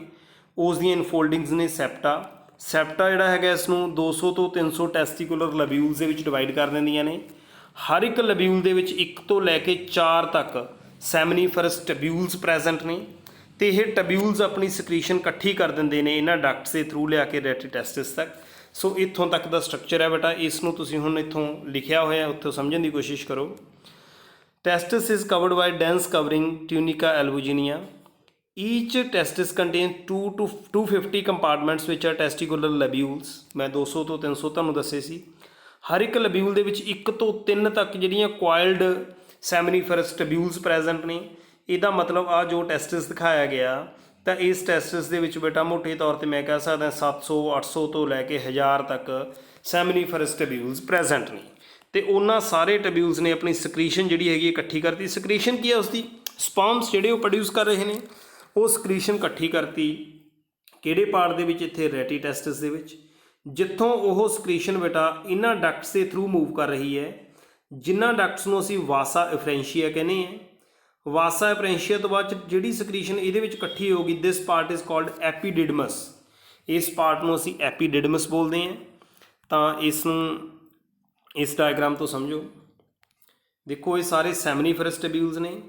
ਉਸ ਦੀਆਂ ਇਨਫੋਲਡਿੰਗਸ ਨੇ ਸੈਪਟਾ। ਸੈਪਟਾ ਜਿਹੜਾ ਹੈਗਾ ਇਸ ਨੂੰ 200 ਤੋਂ 300 ਟੈਸਟੀਕੂਲਰ ਲਬਿਊਲਸ ਦੇ ਵਿੱਚ ਡਿਵਾਈਡ ਕਰ ਦਿੰਦੀਆਂ ਨੇ। ਹਰ ਇੱਕ ਲਬਿਊਲ ਦੇ ਵਿੱਚ 1 ਤੋਂ ਲੈ ਕੇ 4 ਤੱਕ ਸੈਮਨੀਫਰਸ ਟਬਿਊਲਸ ਪ੍ਰੈਜ਼ੈਂਟ ਨੇ ਅਤੇ ਇਹ ਟਬਿਊਲਸ ਆਪਣੀ ਸਕਰੀਸ਼ਨ ਇਕੱਠੀ ਕਰ ਦਿੰਦੇ ਨੇ ਇਹਨਾਂ ਡਕਟਸ ਦੇ ਥਰੂ ਲਿਆ ਕੇ ਰੈਟੀਟੈਸਟਿਸ ਤੱਕ। ਸੋ ਇੱਥੋਂ ਤੱਕ ਦਾ ਸਟਰਕਚਰ ਹੈ ਬੇਟਾ, ਇਸ ਨੂੰ ਤੁਸੀਂ ਹੁਣ ਇੱਥੋਂ ਲਿਖਿਆ ਹੋਇਆ ਉੱਥੋਂ ਸਮਝਣ ਦੀ ਕੋਸ਼ਿਸ਼ ਕਰੋ। Testis is covered by dense covering tunica albuginea. Each testis contain 2 to 250 compartments which are testicular lobules. ਮੈਂ 200 ਤੋਂ 300 ਤੁਹਾਨੂੰ ਦੱਸੇ ਸੀ। ਹਰ ਇੱਕ ਲਬਿਊਲ ਦੇ ਵਿੱਚ 1 ਤੋਂ 3 ਤੱਕ ਜਿਹੜੀਆਂ ਕੁਆਇਲਡ ਸੈਮਨੀਫਰਸ ਟਬਿਊਲਸ ਪ੍ਰੈਜ਼ੈਂਟ ਨੇ। ਇਹਦਾ ਮਤਲਬ ਆ ਜੋ ਟੈਸਟਿਸ ਦਿਖਾਇਆ ਗਿਆ ਤਾਂ ਇਸ ਟੈਸਟਿਸ ਦੇ ਵਿੱਚ ਬੇਟਾ ਮੋਟੇ ਤੌਰ 'ਤੇ ਮੈਂ ਕਹਿ ਸਕਦਾ 700 800 ਤੋਂ ਲੈ ਕੇ 1000 ਤੱਕ ਸੈਮਨੀਫਰਸ ਟਬਿਊਲਸ ਪ੍ਰੈਜ਼ੈਂਟ ਨੇ। ਅਤੇ ਉਹਨਾਂ ਸਾਰੇ ਟਬਿਊਲਸ ਨੇ ਆਪਣੀ ਸਕਰੀਸ਼ਨ ਜਿਹੜੀ ਹੈਗੀ ਇਕੱਠੀ ਕਰਤੀ। ਸਕਰੀਸ਼ਨ ਕੀ ਹੈ ਉਸਦੀ? ਸਪਰਮਸ ਜਿਹੜੇ ਉਹ ਪ੍ਰੋਡਿਊਸ ਕਰ ਰਹੇ ਨੇ, ਉਹ ਸਕਰੀਸ਼ਨ ਇਕੱਠੀ ਕਰਤੀ ਕਿਹੜੇ ਪਾਰਟ ਦੇ ਵਿੱਚ? ਇੱਥੇ ਰੈਟੀਟੈਸਟਿਸ ਦੇ ਵਿੱਚ, ਜਿੱਥੋਂ ਉਹ ਸਕਰੀਸ਼ਨ ਬੇਟਾ ਇਹਨਾਂ ਡਕਟਸ ਦੇ ਥਰੂ ਮੂਵ ਕਰ ਰਹੀ ਹੈ, ਜਿਨ੍ਹਾਂ ਡਕਟਸ ਨੂੰ ਅਸੀਂ ਵਾਸਾ ਇਫਰੈਂਸ਼ੀਆ ਕਹਿੰਦੇ ਹਾਂ। ਵਾਸਾ ਇਫਰੈਂਸ਼ੀਆ ਤੋਂ ਬਾਅਦ ਜਿਹੜੀ ਸਕਰੀਸ਼ਨ ਇਹਦੇ ਵਿੱਚ ਇਕੱਠੀ ਹੋਊਗੀ, ਦਿਸ ਪਾਰਟ ਇਜ਼ ਕਾਲਡ ਐਪੀਡਿਡਮਸ। ਇਸ ਪਾਰਟ ਨੂੰ ਅਸੀਂ ਐਪੀਡਿਡਮਸ ਬੋਲਦੇ ਹਾਂ। ਤਾਂ ਇਸ ਨੂੰ ਇਸ ਡਾਇਗਰਾਮ ਤੋਂ ਸਮਝੋ। ਦੇਖੋ ਇਹ ਸਾਰੇ ਸੈਮਨੀਫਰਸ ਟਬਿਊਲਸ ਨੇ,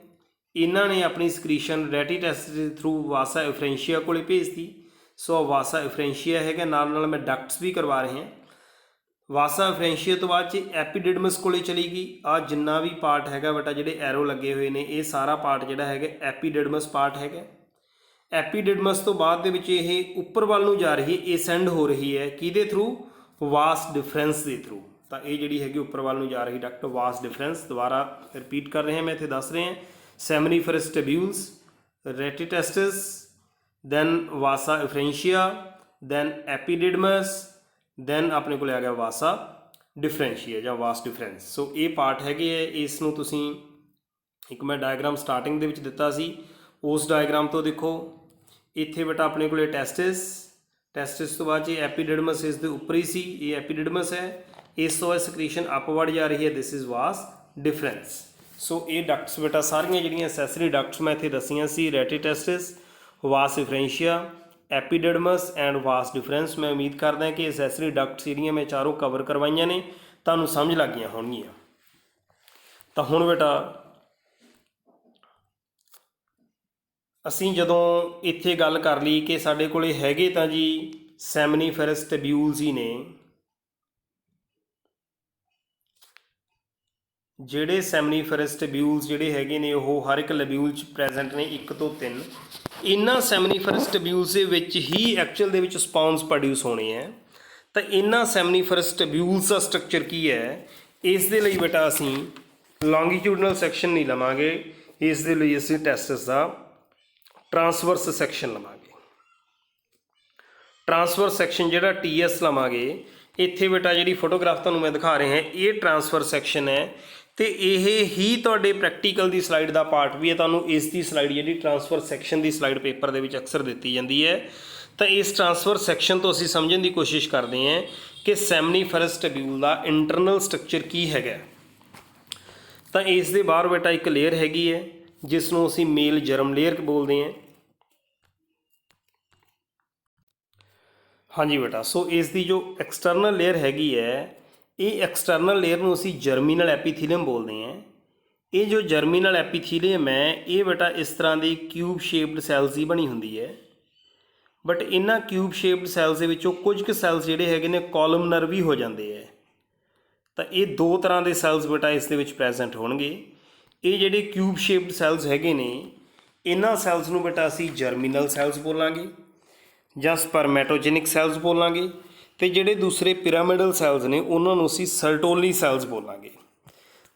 ਇਹਨਾਂ ਨੇ ਆਪਣੀ ਸਕਰੀਸ਼ਨ ਰੈਟੀਟੈਸਟਿਸ ਦੇ ਥਰੂ ਵਾਸਾ ਇਫਰੈਂਸ਼ੀਆ ਕੋਲੇ ਭੇਜਤੀ। ਸੋ ਵਾਸਾ ਇਫਰੈਂਸ਼ੀਆ ਹੈਗਾ, ਨਾਲ ਨਾਲ ਮੈਂ ਡਕਟਸ ਵੀ ਕਰਵਾ ਰਹੇ ਹਾਂ। ਵਾਸਾ ਇਫਰੈਂਸ਼ੀਆ ਤੋਂ ਬਾਅਦ 'ਚ ਐਪੀਡਿਡਮਸ ਕੋਲੇ ਚਲੀ ਗਈ। ਆਹ ਜਿੰਨਾ ਵੀ ਪਾਰਟ ਹੈਗਾ ਬੇਟਾ ਜਿਹੜੇ ਐਰੋ ਲੱਗੇ ਹੋਏ ਨੇ, ਇਹ ਸਾਰਾ ਪਾਰਟ ਜਿਹੜਾ ਹੈਗਾ ਐਪੀਡਿਡਮਸ ਪਾਰਟ ਹੈਗਾ। ਐਪੀਡਿਡਮਸ ਤੋਂ ਬਾਅਦ ਦੇ ਵਿੱਚ ਇਹ ਉੱਪਰ ਵੱਲ ਨੂੰ ਜਾ ਰਹੀ ਹੈ, ਅਸੈਂਡ ਹੋ ਰਹੀ ਹੈ ਕਿਹਦੇ ਥਰੂ? ਵਾਸ ਡਿਫਰੈਂਸ ਦੇ ਥਰੂ। ਤਾਂ ਇਹ ਜਿਹੜੀ ਹੈਗੀ ਉੱਪਰ ਵੱਲ ਨੂੰ ਜਾ ਰਹੀ ਡਕਟ ਵਾਸ ਡਿਫਰੈਂਸ। ਦੁਬਾਰਾ ਰਿਪੀਟ ਕਰ ਰਹੇ ਹਾਂ, ਮੈਂ ਇੱਥੇ ਦੱਸ ਰਹੇ ਹਾਂ। ਸੈਮਨੀਫਰਸ ਟਬਿਊਲਸ, ਰੈਟੀਟੈਸਟਿਸ, ਦੈਨ ਵਾਸਾ ਇਫਰੈਂਸ਼ੀਆ, ਦੈਨ ਐਪੀਡਿਡਮਸ, ਦੈਨ ਆਪਣੇ ਕੋਲ ਆ ਗਿਆ ਵਾਸਾ ਡਿਫਰੈਂਸ਼ੀਆ ਜਾਂ ਵਾਸ ਡਿਫਰੈਂਸ। ਸੋ ਇਹ ਪਾਰਟ ਹੈਗੇ ਹੈ। ਇਸ ਨੂੰ ਤੁਸੀਂ ਇੱਕ ਮੈਂ ਡਾਇਗਰਾਮ ਸਟਾਰਟਿੰਗ ਦੇ ਵਿੱਚ ਦਿੱਤਾ ਸੀ, ਉਸ ਡਾਇਗਰਾਮ ਤੋਂ ਦੇਖੋ। ਇੱਥੇ ਬੇਟਾ ਆਪਣੇ ਕੋਲ ਟੈਸਟਿਸ, ਟੈਸਟਿਸ ਤੋਂ ਬਾਅਦ 'ਚ ਐਪੀਡਿਡਮਸ ਇਸ ਦੇ ਉੱਪਰ ਹੀ ਸੀ, ਇਹ ਐਪੀਡਿਡਮਸ ਹੈ। ਇਸ ਤੋਂ ਬਾਅਦ ਸਕਰੀਸ਼ਨ ਅਪਵਰਡ ਜਾ ਰਹੀ ਹੈ, ਦਿਸ ਇਜ਼ ਵਾਸ ਡਿਫਰੈਂਸ। ਸੋ ਇਹ ਡਕਟਸ ਬੇਟਾ ਸਾਰੀਆਂ ਜਿਹੜੀਆਂ ਅਸੈਸਰੀ ਡਕਟਸ ਮੈਂ ਇੱਥੇ ਦੱਸੀਆਂ ਸੀ, ਰੈਟੀਟੈਸਟਿਸ, ਵਾਸ ਇਫਰੈਂਸ਼ੀਆ, ਐਪੀਡਿਡਮਸ ਐਂਡ ਵਾਸ ਡਿਫਰੈਂਸ। ਮੈਂ ਉਮੀਦ ਕਰਦਾ ਕਿ ਅਸੈਸਰੀ ਡਕਟਸ ਜਿਹੜੀਆਂ ਮੈਂ ਚਾਰੋਂ ਕਵਰ ਕਰਵਾਈਆਂ ਨੇ ਤੁਹਾਨੂੰ ਸਮਝ ਲੱਗ ਗਈਆਂ ਹੋਣਗੀਆਂ। ਤਾਂ ਹੁਣ ਬੇਟਾ ਅਸੀਂ ਜਦੋਂ ਇੱਥੇ ਗੱਲ ਕਰ ਲਈ ਕਿ ਸਾਡੇ ਕੋਲੇ ਹੈਗੇ ਤਾਂ ਜੀ ਸੈਮਨੀਫਰਸ ਟਬਿਊਲਸ ਹੀ ਨੇ, ਜਿਹੜੇ ਸੈਮਨੀਫਰਸ ਟਬਿਊਲਸ ਜਿਹੜੇ ਹੈਗੇ ਨੇ ਉਹ ਹਰ ਇੱਕ ਲਬਿਊਲ 'ਚ ਪ੍ਰੈਜ਼ੈਂਟ ਨੇ 1 ਤੋਂ 3। ਇਹਨਾਂ ਸੈਮਨੀਫਰਸ ਟਬਿਊਲਸ ਦੇ ਵਿੱਚ ਹੀ ਐਕਚੁਅਲ ਦੇ ਵਿੱਚ ਸਪਾਉਂਸ ਪ੍ਰੋਡਿਊਸ ਹੋਣੇ ਹੈ। ਤਾਂ ਇਹਨਾਂ ਸੈਮਨੀਫਰਸ ਟਬਿਊਲਸ ਦਾ ਸਟਰਕਚਰ ਕੀ ਹੈ, ਇਸ ਦੇ ਲਈ ਬੇਟਾ ਅਸੀਂ ਲੌਂਗੀਟਿਊਡਨਲ ਸੈਕਸ਼ਨ ਨਹੀਂ ਲਵਾਂਗੇ, ਇਸ ਦੇ ਲਈ ਅਸੀਂ ਟੈਸਟਿਸ ਦਾ ਟਰਾਂਸਵਰਸ ਸੈਕਸ਼ਨ ਲਵਾਂਗੇ। ਟਰਾਂਸਵਰਸ ਸੈਕਸ਼ਨ ਜਿਹੜਾ TS ਲਵਾਂਗੇ। ਇੱਥੇ ਬੇਟਾ ਜਿਹੜੀ ਫੋਟੋਗ੍ਰਾਫ ਤੁਹਾਨੂੰ ਮੈਂ ਦਿਖਾ ਰਿਹਾ ਇਹ ਟਰਾਂਸਵਰਸ ਸੈਕਸ਼ਨ ਹੈ ਅਤੇ ਇਹ ਹੀ ਤੁਹਾਡੇ ਪ੍ਰੈਕਟੀਕਲ ਦੀ ਸਲਾਈਡ ਦਾ ਪਾਰਟ ਵੀ ਹੈ। ਤੁਹਾਨੂੰ ਇਸ ਦੀ ਸਲਾਈਡ ਜਿਹੜੀ ਟਰਾਂਸਫਰ ਸੈਕਸ਼ਨ ਦੀ ਸਲਾਈਡ ਪੇਪਰ ਦੇ ਵਿੱਚ ਅਕਸਰ ਦਿੱਤੀ ਜਾਂਦੀ ਹੈ। ਤਾਂ ਇਸ ਟਰਾਂਸਫਰ ਸੈਕਸ਼ਨ ਤੋਂ ਅਸੀਂ ਸਮਝਣ ਦੀ ਕੋਸ਼ਿਸ਼ ਕਰਦੇ ਹਾਂ ਕਿ ਸੈਮਨੀਫਰਸ ਟਬਿਊਲ ਦਾ ਇੰਟਰਨਲ ਸਟਰਕਚਰ ਕੀ ਹੈਗਾ। ਤਾਂ ਇਸ ਦੇ ਬਾਹਰ ਬੇਟਾ ਇੱਕ ਲੇਅਰ ਹੈਗੀ ਹੈ ਜਿਸ ਨੂੰ ਅਸੀਂ ਮੇਲ ਜਰਮ ਲੇਅਰ ਬੋਲਦੇ ਹਾਂ। ਹਾਂਜੀ ਬੇਟਾ, ਸੋ ਇਸ ਦੀ ਜੋ ਐਕਸਟਰਨਲ ਲੇਅਰ ਹੈਗੀ ਹੈ, ਇਹ ਐਕਸਟਰਨਲ ਲੇਅਰ ਨੂੰ ਅਸੀਂ ਜਰਮੀਨਲ ਐਪੀਥੀਲੀਅਮ ਬੋਲਦੇ ਹਾਂ। ਇਹ ਜੋ ਜਰਮੀਨਲ ਐਪੀਥੀਲੀਅਮ ਹੈ ਇਹ ਬੇਟਾ ਇਸ ਤਰ੍ਹਾਂ ਦੀ ਕਿਊਬ ਸ਼ੇਪਡ ਸੈਲਸ ਦੀ ਬਣੀ ਹੁੰਦੀ ਹੈ। ਬਟ ਇਹਨਾਂ ਕਿਊਬ ਸ਼ੇਪਡ ਸੈਲਸ ਦੇ ਵਿੱਚੋਂ ਕੁਝ ਕੁ ਸੈਲਸ ਜਿਹੜੇ ਹੈਗੇ ਨੇ ਕੋਲਮਨਰ ਵੀ ਹੋ ਜਾਂਦੇ ਹੈ। ਤਾਂ ਇਹ ਦੋ ਤਰ੍ਹਾਂ ਦੇ ਸੈਲਸ ਬੇਟਾ ਇਸ ਦੇ ਵਿੱਚ ਪ੍ਰੈਜ਼ੈਂਟ ਹੋਣਗੇ। ਇਹ ਜਿਹੜੇ ਕਿਊਬ ਸ਼ੇਪਡ ਸੈਲਸ ਹੈਗੇ ਨੇ ਇਹਨਾਂ ਸੈਲਸ ਨੂੰ ਬੇਟਾ ਅਸੀਂ ਜਰਮੀਨਲ ਸੈਲਸ ਬੋਲਾਂਗੇ ਜਾਂ ਸਪਰਮੈਟੋਜੈਨਿਕ ਸੈਲਸ ਬੋਲਾਂਗੇ, ਅਤੇ ਜਿਹੜੇ ਦੂਸਰੇ ਪਿਰਾਮਿਡਲ ਸੈਲਸ ਨੇ ਉਹਨਾਂ ਨੂੰ ਅਸੀਂ ਸਰਟੋਲੀ ਸੈਲਸ ਬੋਲਾਂਗੇ।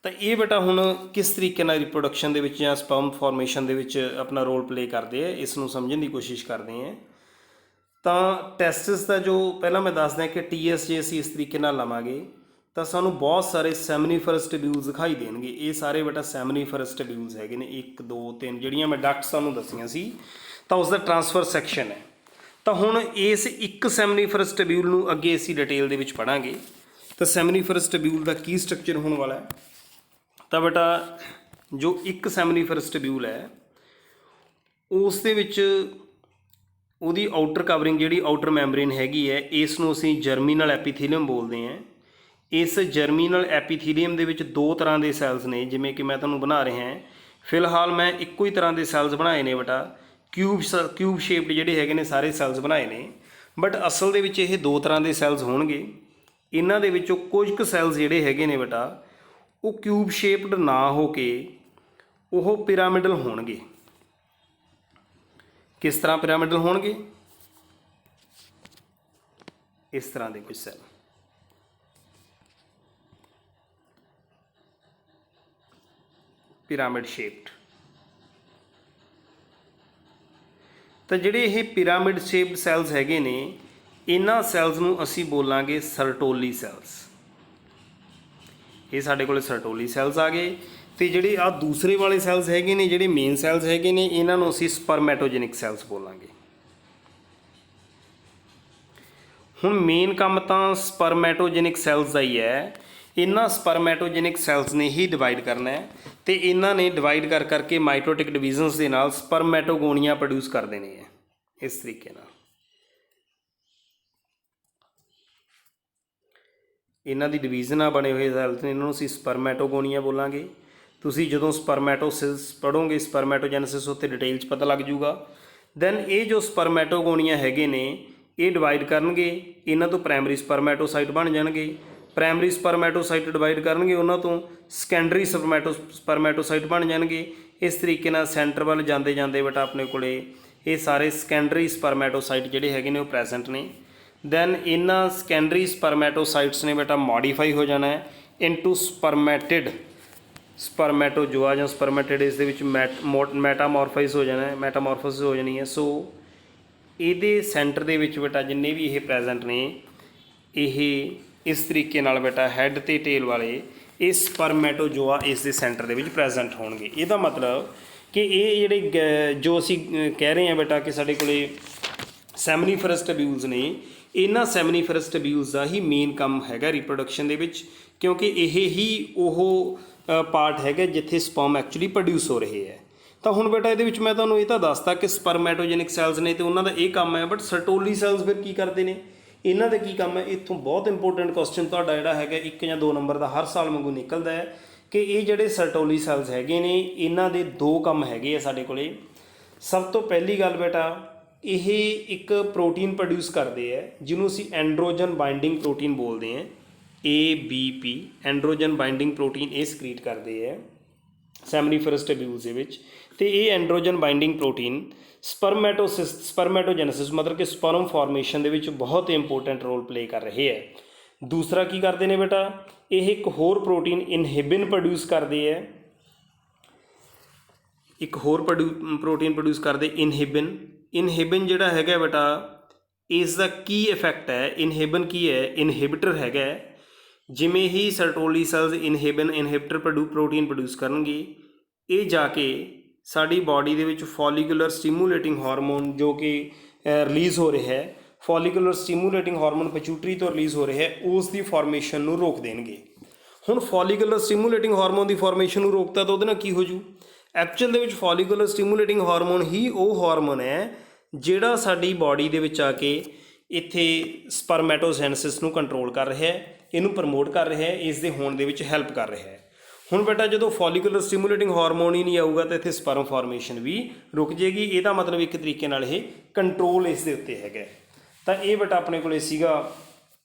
ਤਾਂ ਇਹ ਬੇਟਾ ਹੁਣ ਕਿਸ ਤਰੀਕੇ ਨਾਲ ਰਿਪਰੋਡਕਸ਼ਨ ਦੇ ਵਿੱਚ ਜਾਂ ਸਪਰਮ ਫਾਰਮੇਸ਼ਨ ਦੇ ਵਿੱਚ ਆਪਣਾ ਰੋਲ ਪਲੇ ਕਰਦੇ ਆ, ਇਸ ਨੂੰ ਸਮਝਣ ਦੀ ਕੋਸ਼ਿਸ਼ ਕਰਦੇ ਹਾਂ। ਤਾਂ ਟੈਸਟਿਸ ਦਾ ਜੋ ਪਹਿਲਾਂ ਮੈਂ ਦੱਸਦਾ ਕਿ TS ਜੇ ਅਸੀਂ ਇਸ ਤਰੀਕੇ ਨਾਲ ਲਵਾਂਗੇ ਤਾਂ ਸਾਨੂੰ ਬਹੁਤ ਸਾਰੇ ਸੈਮਨੀਫਰਸ ਟਿਬਿਊਲਸ ਦਿਖਾਈ ਦੇਣਗੇ। ਇਹ ਸਾਰੇ ਬੇਟਾ ਸੈਮਨੀਫਰਸ ਟਿਬਿਊਲਸ ਹੈਗੇ ਨੇ, 1 2 3 ਜਿਹੜੀਆਂ ਮੈਂ ਡਕਟਸ ਤੁਹਾਨੂੰ ਦੱਸੀਆਂ ਸੀ, ਤਾਂ ਉਸ ਦਾ ਟਰਾਂਸਫਰ ਸੈਕਸ਼ਨ ਹੈ। ਤਾਂ ਹੁਣ ਇਸ ਇੱਕ ਸੈਮਨੀਫਰਸ ਟਿਬਿਊਲ ਨੂੰ ਅੱਗੇ ਅਸੀਂ ਡਿਟੇਲ ਦੇ ਵਿੱਚ ਪੜ੍ਹਾਂਗੇ। ਤਾਂ ਸੈਮਨੀਫਰਸ ਟਿਬਿਊਲ ਦਾ ਕੀ ਸਟਰਕਚਰ ਹੋਣ ਵਾਲਾ ਹੈ? ਤਾਂ ਬੇਟਾ ਜੋ ਇੱਕ ਸੈਮਨੀਫਰਸ ਟਿਬਿਊਲ ਹੈ ਉਸ ਦੇ ਵਿੱਚ ਉਹਦੀ ਆਊਟਰ ਕਵਰਿੰਗ ਜਿਹੜੀ ਆਊਟਰ ਮੈਂਬਰੇਨ ਹੈਗੀ ਹੈ ਇਸ ਨੂੰ ਅਸੀਂ ਜਰਮੀਨਲ ਐਪੀਥੀਲੀਅਮ ਬੋਲਦੇ ਹਾਂ। ਇਸ ਜਰਮੀਨਲ ਐਪੀਥੀਲੀਅਮ ਦੇ ਵਿੱਚ ਦੋ ਤਰ੍ਹਾਂ ਦੇ ਸੈਲਸ ਨੇ, ਜਿਵੇਂ ਕਿ ਮੈਂ ਤੁਹਾਨੂੰ ਬਣਾ ਰਿਹਾ ਹਾਂ। ਫਿਲਹਾਲ ਮੈਂ ਇੱਕੋ ਹੀ ਤਰ੍ਹਾਂ ਦੇ ਸੈਲਸ ਬਣਾਏ ਨੇ ਬੇਟਾ, ਕਿਊਬ ਸ਼ੇਪਡ ਜਿਹੜੇ ਹੈਗੇ ਨੇ ਸਾਰੇ ਸੈਲਸ ਬਣਾਏ ਨੇ। ਬਟ ਅਸਲ ਦੇ ਵਿੱਚ ਇਹ ਦੋ ਤਰ੍ਹਾਂ ਦੇ ਸੈਲਸ ਹੋਣਗੇ। ਇਹਨਾਂ ਦੇ ਵਿੱਚੋਂ ਕੁਝ ਕੁ ਸੈਲਸ ਜਿਹੜੇ ਹੈਗੇ ਨੇ ਬੇਟਾ ਉਹ ਕਿਊਬ ਸ਼ੇਪਡ ਨਾ ਹੋ ਕੇ ਉਹ ਪਿਰਾਮਿਡਲ ਹੋਣਗੇ। ਕਿਸ ਤਰ੍ਹਾਂ ਪਿਰਾਮਿਡਲ ਹੋਣਗੇ? ਇਸ ਤਰ੍ਹਾਂ ਦੇ ਕੁਝ ਸੈਲ ਪਿਰਾਮਿਡ ਸ਼ੇਪਡ। ਤਾਂ ਜਿਹੜੇ ਇਹ ਪਿਰਾਮਿਡ ਸ਼ੇਪਡ ਸੈਲਸ ਹੈਗੇ ਨੇ ਇਹਨਾਂ ਸੈਲਸ ਨੂੰ ਅਸੀਂ ਬੋਲਾਂਗੇ ਸਰਟੋਲੀ ਸੈਲਸ। ਇਹ ਸਾਡੇ ਕੋਲ ਸਰਟੋਲੀ ਸੈਲਸ ਆ ਗਏ। ਅਤੇ ਜਿਹੜੇ ਆਹ ਦੂਸਰੇ ਵਾਲੇ ਸੈਲਸ ਹੈਗੇ ਨੇ ਜਿਹੜੇ ਮੇਨ ਸੈਲਸ ਹੈਗੇ ਨੇ ਇਹਨਾਂ ਨੂੰ ਅਸੀਂ ਸਪਰਮੈਟੋਜੈਨਿਕ ਸੈਲਸ ਬੋਲਾਂਗੇ। ਹੁਣ ਮੇਨ ਕੰਮ ਤਾਂ ਸਪਰਮੈਟੋਜੈਨਿਕ ਸੈਲਸ ਦਾ ਹੀ ਹੈ। ਇਹਨਾਂ ਸਪਰਮੈਟੋਜੈਨਿਕ ਸੈਲਸ ਨੇ ਹੀ ਡਿਵਾਈਡ ਕਰਨਾ ਹੈ ਅਤੇ ਇਹਨਾਂ ਨੇ ਡਿਵਾਈਡ ਕਰ ਕਰਕੇ ਮਾਈਟੋਟਿਕ ਡਿਵੀਜ਼ਨਸ ਦੇ ਨਾਲ ਸਪਰਮੈਟੋਗੋਨੀਆ ਪ੍ਰੋਡਿਊਸ ਕਰ ਦੇਣੇ ਹੈ ਇਸ ਤਰੀਕੇ ਨਾਲ। ਇਹਨਾਂ ਦੀ ਡਿਵੀਜ਼ਨ ਆ ਬਣੇ ਹੋਏ ਸੈਲਸ ਨੇ, ਇਹਨਾਂ ਨੂੰ ਅਸੀਂ ਸਪਰਮੈਟੋਗੋਨੀਆ ਬੋਲਾਂਗੇ। ਤੁਸੀਂ ਜਦੋਂ ਸਪਰਮੈਟੋਸਿਸ ਪੜ੍ਹੋਗੇ ਸਪਰਮੈਟੋਜੈਨਸਿਸ ਉੱਤੇ ਡਿਟੇਲ 'ਚ ਪਤਾ ਲੱਗ ਜੂਗਾ। ਦੈਨ ਇਹ ਜੋ ਸਪਰਮੈਟੋਗੋਨੀਆ ਹੈਗੇ ਨੇ ਇਹ ਡਿਵਾਈਡ ਕਰਨਗੇ, ਇਹਨਾਂ ਤੋਂ ਪ੍ਰਾਇਮਰੀ ਸਪਰਮੈਟੋਸਾਈਟ ਬਣ ਜਾਣਗੇ। ਪ੍ਰਾਇਮਰੀ ਸਪਰਮੈਟੋਸਾਈਟ ਡਿਵਾਈਡ ਕਰਨਗੇ, ਉਹਨਾਂ ਤੋਂ ਸੈਕੰਡਰੀ ਸਪਰਮੈਟੋਸਾਈਟ ਬਣ ਜਾਣਗੇ। ਇਸ ਤਰੀਕੇ ਨਾਲ ਸੈਂਟਰ ਵੱਲ ਜਾਂਦੇ ਜਾਂਦੇ ਬੇਟਾ ਆਪਣੇ ਕੋਲੇ ਇਹ ਸਾਰੇ ਸੈਕੰਡਰੀ ਸਪਰਮੈਟੋਸਾਈਟ ਜਿਹੜੇ ਹੈਗੇ ਨੇ ਉਹ ਪ੍ਰੈਜ਼ੈਂਟ ਨੇ। ਦੈਨ ਇਹਨਾਂ ਸੈਕੰਡਰੀ ਸਪਰਮੈਟੋਸਾਈਟਸ ਨੇ ਬੇਟਾ ਮੋਡੀਫਾਈ ਹੋ ਜਾਣਾ ਹੈ ਇਨਟੂ ਸਪਰਮੈਟਿਡ ਸਪਰਮੈਟੋਜੋਆ ਜਾਂ ਸਪਰਮੈਟਿਡ। ਇਸ ਦੇ ਵਿੱਚ ਮੈਟਾਮੋਰਫਾਈਜ਼ ਹੋ ਜਾਣਾ ਹੈ, ਮੈਟਾਮੋਰਫੋਸਿਸ ਹੋ ਜਾਣੀ ਹੈ। ਸੋ ਇਹਦੇ ਸੈਂਟਰ ਦੇ ਵਿੱਚ ਬੇਟਾ ਜਿੰਨੇ ਵੀ ਇਹ ਪ੍ਰੈਜ਼ੈਂਟ ਨੇ ਇਹ ਇਸ ਤਰੀਕੇ ਨਾਲ ਬੇਟਾ ਹੈੱਡ ਅਤੇ ਟੇਲ ਵਾਲੇ ਇਹ ਸਪਰਮੈਟੋਜੋਆ ਇਸ ਦੇ ਸੈਂਟਰ ਦੇ ਵਿੱਚ ਪ੍ਰੈਜ਼ੈਂਟ ਹੋਣਗੇ। ਇਹਦਾ ਮਤਲਬ ਕਿ ਇਹ ਜਿਹੜੇ ਜੋ ਅਸੀਂ ਕਹਿ ਰਹੇ ਹਾਂ ਬੇਟਾ ਕਿ ਸਾਡੇ ਕੋਲੇ ਸੈਮਨੀਫਰਸ ਟਿਬਿਊਲਸ ਨੇ, ਇਹਨਾਂ ਸੈਮਨੀਫਰਸ ਟਿਬਿਊਲਸ ਦਾ ਹੀ ਮੇਨ ਕੰਮ ਹੈਗਾ ਰਿਪਰੋਡਕਸ਼ਨ ਦੇ ਵਿੱਚ, ਕਿਉਂਕਿ ਇਹ ਹੀ ਉਹ ਪਾਰਟ ਹੈਗਾ ਜਿੱਥੇ ਸਪਰਮ ਐਕਚੁਅਲੀ ਪ੍ਰੋਡਿਊਸ ਹੋ ਰਹੇ ਹੈ। ਤਾਂ ਹੁਣ ਬੇਟਾ ਇਹਦੇ ਵਿੱਚ ਮੈਂ ਤੁਹਾਨੂੰ ਇਹ ਤਾਂ ਦੱਸਤਾ ਕਿ ਸਪਰਮੈਟੋਜੈਨਿਕ ਸੈਲਸ ਨੇ ਅਤੇ ਉਹਨਾਂ ਦਾ ਇਹ ਕੰਮ ਹੈ। ਬਟ ਸਰਟੋਲੀ ਸੈਲਸ ਫਿਰ ਕੀ ਕਰਦੇ ਨੇ, ਇਹਨਾਂ ਦਾ ਕੀ ਕੰਮ ਹੈ? ਇੱਥੋਂ ਬਹੁਤ ਇੰਪੋਰਟੈਂਟ ਕੁਐਸਚਨ ਤੁਹਾਡਾ ਜਿਹੜਾ ਹੈਗਾ 1 ਜਾਂ 2 ਨੰਬਰ ਦਾ ਹਰ ਸਾਲ ਵਾਂਗੂ ਨਿਕਲਦਾ ਹੈ ਕਿ ਇਹ ਜਿਹੜੇ ਸਰਟੋਲੀ ਸੈਲਸ ਹੈਗੇ ਨੇ ਇਹਨਾਂ ਦੇ ਦੋ ਕੰਮ ਹੈਗੇ ਆ ਸਾਡੇ ਕੋਲੇ। ਸਭ ਤੋਂ ਪਹਿਲੀ ਗੱਲ ਬੇਟਾ ਇਹ ਇੱਕ ਪ੍ਰੋਟੀਨ ਪ੍ਰੋਡਿਊਸ ਕਰਦੇ ਹੈ ਜਿਹਨੂੰ ਅਸੀਂ ਐਂਡਰੋਜਨ ਬਾਈਂਡਿੰਗ ਪ੍ਰੋਟੀਨ ਬੋਲਦੇ ਹਾਂ, ABP ਐਂਡਰੋਜਨ ਬਾਈਂਡਿੰਗ ਪ੍ਰੋਟੀਨ ਇਹ ਸਕ੍ਰੀਟ ਕਰਦੇ ਹੈ ਸੈਮਨੀਫਰਸ ਟਿਬਿਊਲਸ ਦੇ ਵਿੱਚ। ਅਤੇ ਇਹ ਐਂਡਰੋਜਨ ਬਾਈਂਡਿੰਗ ਪ੍ਰੋਟੀਨ ਸਪਰਮੈਟੋਜੈਨਸਿਸ ਮਤਲਬ ਕਿ ਸਪਰਮ ਫਾਰਮੇਸ਼ਨ ਦੇ ਵਿੱਚ ਬਹੁਤ ਇੰਪੋਰਟੈਂਟ ਰੋਲ ਪਲੇ ਕਰ ਰਹੇ ਹੈ। ਦੂਸਰਾ ਕੀ ਕਰਦੇ ਨੇ ਬੇਟਾ, ਇਹ ਇੱਕ ਹੋਰ ਪ੍ਰੋਟੀਨ ਇਨਹਿਬਿਨ ਪ੍ਰੋਡਿਊਸ ਕਰਦੇ ਹੈ। ਇੱਕ ਹੋਰ ਪ੍ਰੋਟੀਨ ਪ੍ਰੋਡਿਊਸ ਕਰਦੇ ਇਨਹਿਬਿਨ। ਇਨਹਿਬਿਨ ਜਿਹੜਾ ਹੈਗਾ ਬੇਟਾ ਇਸ ਦਾ ਕੀ ਇਫੈਕਟ ਹੈ? ਇਨਹਿਬਿਨ ਕੀ ਹੈ? ਇਨਹਿਬਿਟਰ ਹੈਗਾ। ਜਿਵੇਂ ਹੀ ਸਰਟੋਲੀ ਸੈਲਸ ਇਨਹਿਬਿਟਰ ਪ੍ਰੋਟੀਨ ਪ੍ਰੋਡਿਊਸ ਕਰਨਗੇ, ਇਹ ਜਾ ਕੇ ਸਾਡੀ ਬਾਡੀ ਦੇ ਵਿੱਚ ਫੋਲੀਕੂਲਰ ਸਟੀਮੂਲੇਟਿੰਗ ਹਾਰਮੋਨ ਜੋ ਕਿ ਰਿਲੀਜ਼ ਹੋ ਰਿਹਾ ਹੈ, ਫੋਲੀਕੂਲਰ ਸਟੀਮੂਲੇਟਿੰਗ ਹਾਰਮੋਨ ਪਿਚੂਟਰੀ ਤੋਂ ਰਿਲੀਜ਼ ਹੋ ਰਿਹਾ ਹੈ, ਉਸ ਦੀ ਫਾਰਮੇਸ਼ਨ ਨੂੰ ਰੋਕ ਦੇਣਗੇ। ਹੁਣ ਫੋਲੀਕੂਲਰ ਸਟੀਮੂਲੇਟਿੰਗ ਹਾਰਮੋਨ ਦੀ ਫਾਰਮੇਸ਼ਨ ਨੂੰ ਰੋਕਤਾ ਤਾਂ ਉਹਦੇ ਨਾਲ ਕੀ ਹੋ ਜੂ? ਐਕਚੁਅਲ ਦੇ ਵਿੱਚ ਫੋਲੀਕੂਲਰ ਸਟੀਮੂਲੇਟਿੰਗ ਹਾਰਮੋਨ ਹੀ ਉਹ ਹਾਰਮੋਨ ਹੈ ਜਿਹੜਾ ਸਾਡੀ ਬਾਡੀ ਦੇ ਵਿੱਚ ਆ ਕੇ ਇੱਥੇ ਸਪਰਮੈਟੋਜੈਨਸਿਸ ਨੂੰ ਕੰਟਰੋਲ ਕਰ ਰਿਹਾ ਹੈ, ਇਹਨੂੰ ਪ੍ਰਮੋਟ ਕਰ ਰਿਹਾ ਹੈ, ਇਸ ਦੇ ਹੋਣ ਦੇ ਵਿੱਚ ਹੈਲਪ ਕਰ ਰਿਹਾ ਹੈ। ਹੁਣ ਬੇਟਾ ਜਦੋਂ ਫੋਲੀਕੂਲਰ ਸਟਿਮੂਲੇਟਿੰਗ ਹਾਰਮੋਨ ਹੀ ਨਹੀਂ ਆਊਗਾ ਤਾਂ ਇੱਥੇ ਸਪਰਮ ਫਾਰਮੇਸ਼ਨ ਵੀ ਰੁਕ ਜੇਗੀ। ਇਹਦਾ ਮਤਲਬ ਇੱਕ ਤਰੀਕੇ ਨਾਲ ਇਹ ਕੰਟਰੋਲ ਇਸ ਦੇ ਉੱਤੇ ਹੈਗਾ। ਤਾਂ ਇਹ ਬੇਟਾ ਆਪਣੇ ਕੋਲੇ ਸੀਗਾ